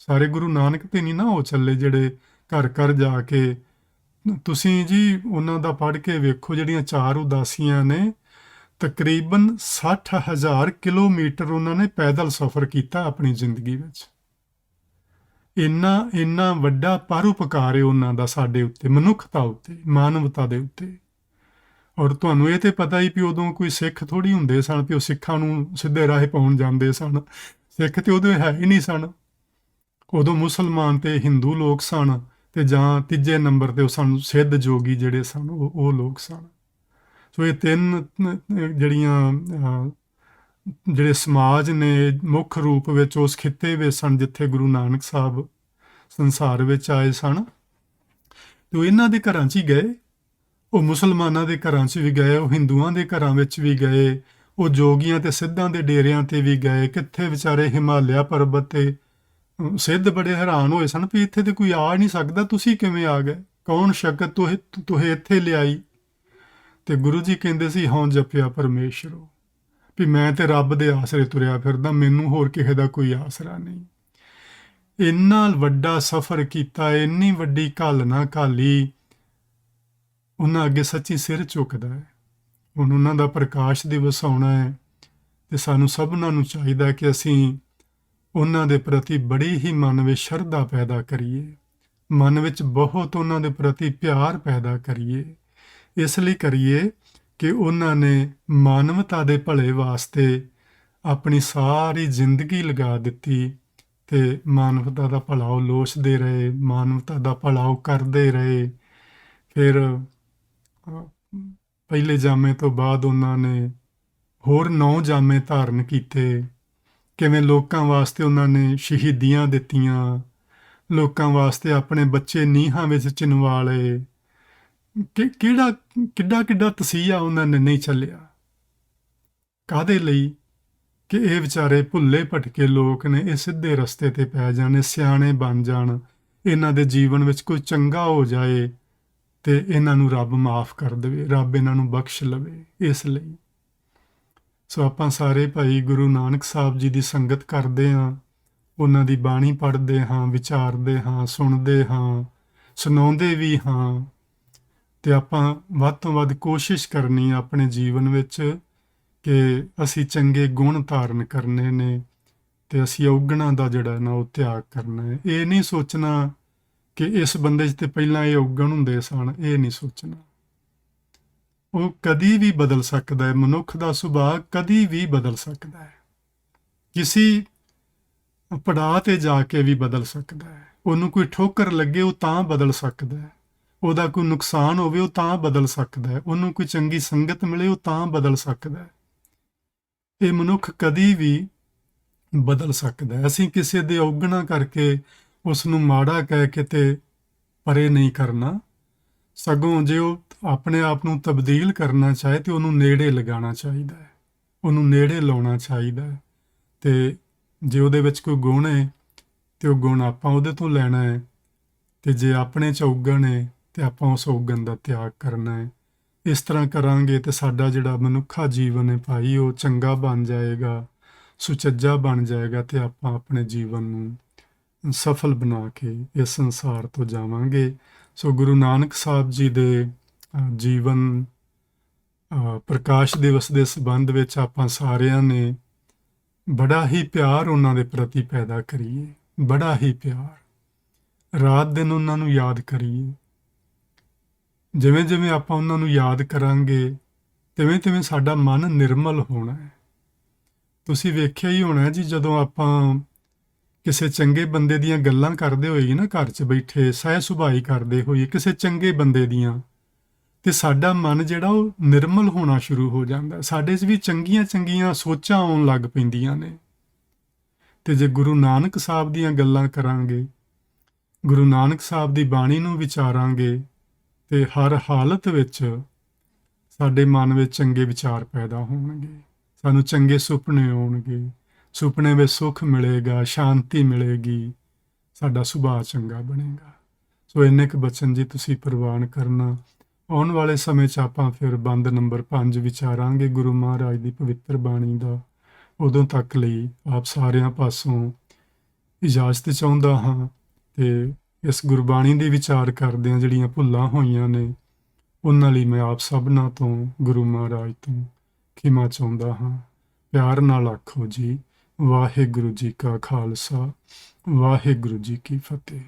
ਸਾਰੇ ਗੁਰੂ ਨਾਨਕ ਤੇ ਨਹੀਂ ਨਾ ਉਹ ਚੱਲੇ ਜਿਹੜੇ ਘਰ ਜਾ ਕੇ। ਤੁਸੀਂ ਜੀ ਉਹਨਾਂ ਦਾ ਪੜ੍ਹ ਕੇ ਵੇਖੋ, ਜਿਹੜੀਆਂ 4 ਉਦਾਸੀਆਂ ਨੇ, ਤਕਰੀਬਨ 60,000 ਕਿਲੋਮੀਟਰ ਉਹਨਾਂ ਨੇ ਪੈਦਲ ਸਫ਼ਰ ਕੀਤਾ ਆਪਣੀ ਜ਼ਿੰਦਗੀ ਵਿੱਚ। ਇੰਨਾ ਵੱਡਾ ਪਰਉਪਕਾਰ ਹੈ ਉਹਨਾਂ ਦਾ ਸਾਡੇ ਉੱਤੇ, ਮਨੁੱਖਤਾ ਉੱਤੇ, ਮਾਨਵਤਾ ਦੇ ਉੱਤੇ। ਔਰ ਤੁਹਾਨੂੰ ਇਹ ਤੇ ਪਤਾ ਹੀ ਵੀ ਉਦੋਂ ਕੋਈ ਸਿੱਖ ਥੋੜ੍ਹੀ ਹੁੰਦੇ ਸਨ ਵੀ ਉਹ ਸਿੱਖਾਂ ਨੂੰ ਸਿੱਧੇ ਰਾਹ ਪਾਉਣ ਜਾਂਦੇ ਸਨ। ਸਿੱਖ ਤੇ ਉਦੋਂ ਹੈ ਹੀ ਨਹੀਂ ਸਨ। ਉਦੋਂ ਮੁਸਲਮਾਨ ਤੇ ਹਿੰਦੂ ਲੋਕ ਸਨ, ਤੇ ਜਾਂ ਤੀਜੇ ਨੰਬਰ 'ਤੇ ਉਹ ਸਨ ਸਿੱਧ ਜੋਗੀ ਜਿਹੜੇ ਸਨ, ਉਹ ਲੋਕ ਸਨ। ਸੋ ਇਹ 3 ਜਿਹੜੇ ਸਮਾਜ ਨੇ ਮੁੱਖ ਰੂਪ ਵਿੱਚ ਉਸ ਖਿੱਤੇ ਵਿੱਚ ਸਨ ਜਿੱਥੇ ਗੁਰੂ ਨਾਨਕ ਸਾਹਿਬ ਸੰਸਾਰ ਵਿੱਚ ਆਏ ਸਨ। ਤੇ ਉਹ ਇਹਨਾਂ ਦੇ ਘਰਾਂ 'ਚ ਹੀ ਗਏ। ਉਹ ਮੁਸਲਮਾਨਾਂ ਦੇ ਘਰਾਂ 'ਚ ਵੀ ਗਏ, ਉਹ ਹਿੰਦੂਆਂ ਦੇ ਘਰਾਂ ਵਿੱਚ ਵੀ ਗਏ, ਉਹ ਜੋਗੀਆਂ ਤੇ ਸਿੱਧਾਂ ਦੇ ਡੇਰਿਆਂ 'ਤੇ ਵੀ ਗਏ। ਕਿੱਥੇ ਵਿਚਾਰੇ ਹਿਮਾਲਿਆ ਪਰਬਤ 'ਤੇ ਸਿੱਧ ਬੜੇ ਹੈਰਾਨ ਹੋਏ ਸਨ ਵੀ ਇੱਥੇ ਤੇ ਕੋਈ ਆ ਨਹੀਂ ਸਕਦਾ, ਤੁਸੀਂ ਕਿਵੇਂ ਆ ਗਏ? ਕੌਣ ਸ਼ਕਤ ਤੁਹੇ ਇੱਥੇ ਲਿਆਈ? ਤੇ ਗੁਰੂ ਜੀ ਕਹਿੰਦੇ ਸੀ, ਹਉ ਜਪਿਆ ਪਰਮੇਸ਼ਰੋ, ਵੀ ਮੈਂ ਤੇ ਰੱਬ ਦੇ ਆਸਰੇ ਤੁਰਿਆ ਫਿਰਦਾ, ਮੈਨੂੰ ਹੋਰ ਕਿਸੇ ਦਾ ਕੋਈ ਆਸਰਾ ਨਹੀਂ। ਇੰਨਾ ਵੱਡਾ ਸਫ਼ਰ ਕੀਤਾ, ਇੰਨੀ ਵੱਡੀ ਘਾਲ ਨਾ ਘਾਲੀ, ਉਹਨਾਂ ਅੱਗੇ ਸੱਚੀ ਸਿਰ ਝੁਕਦਾ ਹੈ। ਹੁਣ ਉਹਨਾਂ ਦਾ ਪ੍ਰਕਾਸ਼ ਦਿਵਸ ਆਉਣਾ ਹੈ ਤੇ ਸਾਨੂੰ ਸਭਨਾਂ ਨੂੰ ਚਾਹੀਦਾ ਕਿ ਅਸੀਂ ਉਹਨਾਂ ਦੇ ਪ੍ਰਤੀ ਬੜੀ ਹੀ ਮਨ ਵਿੱਚ ਸ਼ਰਧਾ ਪੈਦਾ ਕਰੀਏ, ਮਨ ਵਿੱਚ ਬਹੁਤ ਉਹਨਾਂ ਦੇ ਪ੍ਰਤੀ ਪਿਆਰ ਪੈਦਾ ਕਰੀਏ। ਇਸ ਲਈ ਕਰੀਏ ਕਿ ਉਹਨਾਂ ਨੇ ਮਾਨਵਤਾ ਦੇ ਭਲੇ ਵਾਸਤੇ ਆਪਣੀ ਸਾਰੀ ਜ਼ਿੰਦਗੀ ਲਗਾ ਦਿੱਤੀ ਤੇ ਮਾਨਵਤਾ ਦਾ ਭਲਾ ਉਹ ਲੋਚਦੇ ਰਹੇ, ਮਾਨਵਤਾ ਦਾ ਭਲਾ ਉਹ ਕਰਦੇ ਰਹੇ। ਫਿਰ ਪਹਿਲੇ ਜਾਮੇ ਤੋਂ ਬਾਅਦ ਉਹਨਾਂ ਨੇ ਹੋਰ 9 ਜਾਮੇ ਧਾਰਨ ਕੀਤੇ। ਕਿਵੇਂ ਲੋਕਾਂ ਵਾਸਤੇ ਉਹਨਾਂ ਨੇ ਸ਼ਹੀਦੀਆਂ ਦਿੱਤੀਆਂ, ਲੋਕਾਂ ਵਾਸਤੇ ਆਪਣੇ ਬੱਚੇ ਨੀਹਾਂ ਵਿੱਚ ਚਿਣਵਾ ਲਏ। ਕਿੱਡਾ ਤਸੀਹਾ ਉਹਨਾਂ ਨੇ ਨਹੀਂ ਚੱਲਿਆ। ਕਾਹਦੇ ਲਈ? ਕਿ ਇਹ ਵਿਚਾਰੇ ਭੁੱਲੇ ਭਟਕੇ ਲੋਕ ਨੇ, ਇਹ ਸਿੱਧੇ ਰਸਤੇ 'ਤੇ ਪੈ ਜਾਣ, ਸਿਆਣੇ ਬਣ ਜਾਣ, ਇਹਨਾਂ ਦੇ ਜੀਵਨ ਵਿੱਚ ਕੋਈ ਚੰਗਾ ਹੋ ਜਾਏ ਤੇ ਇਹਨਾਂ ਨੂੰ ਰੱਬ ਮਾਫ ਕਰ ਦੇਵੇ, ਰੱਬ ਇਹਨਾਂ ਨੂੰ ਬਖਸ਼ ਲਵੇ। ਇਸ ਲਈ ਸੋ ਆਪਾਂ ਸਾਰੇ ਭਾਈ ਗੁਰੂ ਨਾਨਕ ਸਾਹਿਬ ਜੀ ਦੀ ਸੰਗਤ ਕਰਦੇ ਹਾਂ, ਉਹਨਾਂ ਦੀ ਬਾਣੀ ਪੜ੍ਹਦੇ ਹਾਂ, ਵਿਚਾਰਦੇ ਹਾਂ, ਸੁਣਦੇ ਹਾਂ, ਸੁਣਾਉਂਦੇ ਵੀ ਹਾਂ। ਤੇ ਆਪਾਂ ਵੱਧ ਤੋਂ ਵੱਧ ਕੋਸ਼ਿਸ਼ ਕਰਨੀ ਆਪਣੇ ਜੀਵਨ ਵਿੱਚ ਕਿ ਅਸੀਂ ਚੰਗੇ ਗੁਣ ਧਾਰਨ ਕਰਨੇ ਨੇ ਤੇ ਅਸੀਂ ਔਗਣਾਂ ਦਾ ਜਿਹੜਾ ਨਾ ਉਹ ਤਿਆਗ ਕਰਨਾ ਹੈ। ਇਹ ਨਹੀਂ ਸੋਚਣਾ ਕਿ ਇਸ ਬੰਦੇ 'ਚ ਤੇ ਪਹਿਲਾਂ ਇਹ ਔਗਣ ਹੁੰਦੇ ਸਨ, ਇਹ ਨਹੀਂ ਸੋਚਣਾ। ਉਹ ਕਦੀ ਵੀ ਬਦਲ ਸਕਦਾ ਹੈ, ਮਨੁੱਖ ਦਾ ਸੁਭਾਅ ਕਦੀ ਵੀ ਬਦਲ ਸਕਦਾ ਹੈ, ਕਿਸੇ ਪੜਾਅ ਤੇ ਜਾ ਕੇ ਵੀ ਬਦਲ ਸਕਦਾ ਹੈ। ਉਹਨੂੰ ਕੋਈ ਠੋਕਰ ਲੱਗੇ ਉਹ ਤਾਂ ਬਦਲ ਸਕਦਾ ਹੈ, ਉਹਦਾ ਕੋਈ ਨੁਕਸਾਨ ਹੋਵੇ ਉਹ ਤਾਂ ਬਦਲ ਸਕਦਾ ਹੈ, ਉਹਨੂੰ ਕੋਈ ਚੰਗੀ ਸੰਗਤ ਮਿਲੇ ਉਹ ਤਾਂ ਬਦਲ ਸਕਦਾ ਹੈ। ਇਹ ਮਨੁੱਖ ਕਦੀ ਵੀ ਬਦਲ ਸਕਦਾ ਹੈ। ਅਸੀਂ ਕਿਸੇ ਦੇ ਔਗਣਾ ਕਰਕੇ ਉਸ ਨੂੰ ਮਾੜਾ ਕਹਿ ਕੇ ਤੇ ਪਰੇ ਨਹੀਂ ਕਰਨਾ, ਸਗੋਂ ਜੇ ਉਹ ਆਪਣੇ ਆਪ ਨੂੰ ਤਬਦੀਲ ਕਰਨਾ ਚਾਹੇ ਤੇ ਉਹਨੂੰ ਨੇੜੇ ਲਗਾਉਣਾ ਚਾਹੀਦਾ ਹੈ, ਉਹਨੂੰ ਨੇੜੇ ਲਾਉਣਾ ਚਾਹੀਦਾ ਹੈ। ਤੇ ਜੇ ਉਹਦੇ ਵਿੱਚ ਕੋਈ ਗੁਣ ਹੈ ਤੇ ਉਹ ਗੁਣ ਆਪਾਂ ਉਹਦੇ ਤੋਂ ਲੈਣਾ ਹੈ, ਤੇ ਜੇ ਆਪਣੇ 'ਚ ਔਗਣ ਹੈ ਤੇ ਆਪਾਂ ਉਸ ਔਗਣ ਦਾ ਤਿਆਗ ਕਰਨਾ ਹੈ। ਇਸ ਤਰ੍ਹਾਂ ਕਰਾਂਗੇ ਤੇ ਸਾਡਾ ਜਿਹੜਾ ਮਨੁੱਖਾ ਜੀਵਨ ਹੈ ਭਾਈ ਉਹ ਚੰਗਾ ਬਣ ਜਾਏਗਾ, ਸੁਚੱਜਾ ਬਣ ਜਾਏਗਾ ਤੇ ਆਪਾਂ ਆਪਣੇ ਜੀਵਨ ਨੂੰ ਸਫਲ ਬਣਾ ਕੇ ਇਸ ਸੰਸਾਰ ਤੋਂ ਜਾਵਾਂਗੇ। ਸੋ ਗੁਰੂ ਨਾਨਕ ਸਾਹਿਬ ਜੀ ਦੇ ਜੀਵਨ ਪ੍ਰਕਾਸ਼ ਦਿਵਸ ਦੇ ਸੰਬੰਧ ਵਿੱਚ ਆਪਾਂ ਸਾਰਿਆਂ ਨੇ ਬੜਾ ਹੀ ਪਿਆਰ ਉਹਨਾਂ ਦੇ ਪ੍ਰਤੀ ਪੈਦਾ ਕਰੀਏ, ਬੜਾ ਹੀ ਪਿਆਰ, ਰਾਤ ਦਿਨ ਉਹਨਾਂ ਨੂੰ ਯਾਦ ਕਰੀਏ। ਜਿਵੇਂ ਜਿਵੇਂ ਆਪਾਂ ਉਹਨਾਂ ਨੂੰ ਯਾਦ ਕਰਾਂਗੇ ਤਿਵੇਂ ਤਿਵੇਂ ਸਾਡਾ ਮਨ ਨਿਰਮਲ ਹੋਣਾ ਹੈ। ਤੁਸੀਂ ਵੇਖਿਆ ਹੀ ਹੋਣਾ ਜੀ, ਜਦੋਂ ਆਪਾਂ ਕਿਸੇ ਚੰਗੇ ਬੰਦੇ ਦੀਆਂ ਗੱਲਾਂ ਕਰਦੇ ਹੋਈਏ ਨਾ, ਘਰ 'ਚ ਬੈਠੇ ਸਹਿ ਸੁਭਾਈ ਕਰਦੇ ਹੋਈਏ ਕਿਸੇ ਚੰਗੇ ਬੰਦੇ ਦੀਆਂ, ਤੇ ਸਾਡਾ ਮਨ ਜਿਹੜਾ ਉਹ ਨਿਰਮਲ ਹੋਣਾ ਸ਼ੁਰੂ ਹੋ ਜਾਂਦਾ, ਸਾਡੇ 'ਚ ਵੀ ਚੰਗੀਆਂ ਚੰਗੀਆਂ ਸੋਚਾਂ ਆਉਣ ਲੱਗ ਪੈਂਦੀਆਂ ਨੇ। ਤੇ ਜੇ ਗੁਰੂ ਨਾਨਕ ਸਾਹਿਬ ਦੀਆਂ ਗੱਲਾਂ ਕਰਾਂਗੇ, ਗੁਰੂ ਨਾਨਕ ਸਾਹਿਬ ਦੀ ਬਾਣੀ ਨੂੰ ਵਿਚਾਰਾਂਗੇ ਤੇ ਹਰ ਹਾਲਤ ਵਿੱਚ ਸਾਡੇ ਮਨ ਵਿੱਚ ਚੰਗੇ ਵਿਚਾਰ ਪੈਦਾ ਹੋਣਗੇ, ਸਾਨੂੰ ਚੰਗੇ ਸੁਪਨੇ ਆਉਣਗੇ, ਸੁਪਨੇ ਵਿੱਚ ਸੁੱਖ ਮਿਲੇਗਾ, ਸ਼ਾਂਤੀ ਮਿਲੇਗੀ, ਸਾਡਾ ਸੁਭਾਅ ਚੰਗਾ ਬਣੇਗਾ। ਸੋ ਇੰਨੇ ਕੁ ਬਚਨ ਜੀ ਤੁਸੀਂ ਪ੍ਰਵਾਨ ਕਰਨਾ। ਆਉਣ ਵਾਲੇ ਸਮੇਂ 'ਚ ਆਪਾਂ ਫਿਰ ਬੰਦ ਨੰਬਰ 5 ਵਿਚਾਰਾਂਗੇ ਗੁਰੂ ਮਹਾਰਾਜ ਦੀ ਪਵਿੱਤਰ ਬਾਣੀ ਦਾ। ਉਦੋਂ ਤੱਕ ਲਈ ਆਪ ਸਾਰਿਆਂ ਪਾਸੋਂ ਇਜਾਜ਼ਤ ਚਾਹੁੰਦਾ ਹਾਂ ਤੇ ਇਸ ਗੁਰਬਾਣੀ ਦੇ ਵਿਚਾਰ ਕਰਦਿਆਂ ਜਿਹੜੀਆਂ ਭੁੱਲਾਂ ਹੋਈਆਂ ਨੇ ਉਹਨਾਂ ਲਈ ਮੈਂ ਆਪ ਸਭਨਾਂ ਤੋਂ ਗੁਰੂ ਮਹਾਰਾਜ ਤੋਂ ਖਿਮਾ ਚਾਹੁੰਦਾ ਹਾਂ। ਪਿਆਰ ਨਾਲ ਆਖੋ ਜੀ, ਵਾਹਿਗੁਰੂ ਜੀ ਕਾ ਖਾਲਸਾ, ਵਾਹਿਗੁਰੂ ਜੀ ਕੀ ਫਤਿਹ।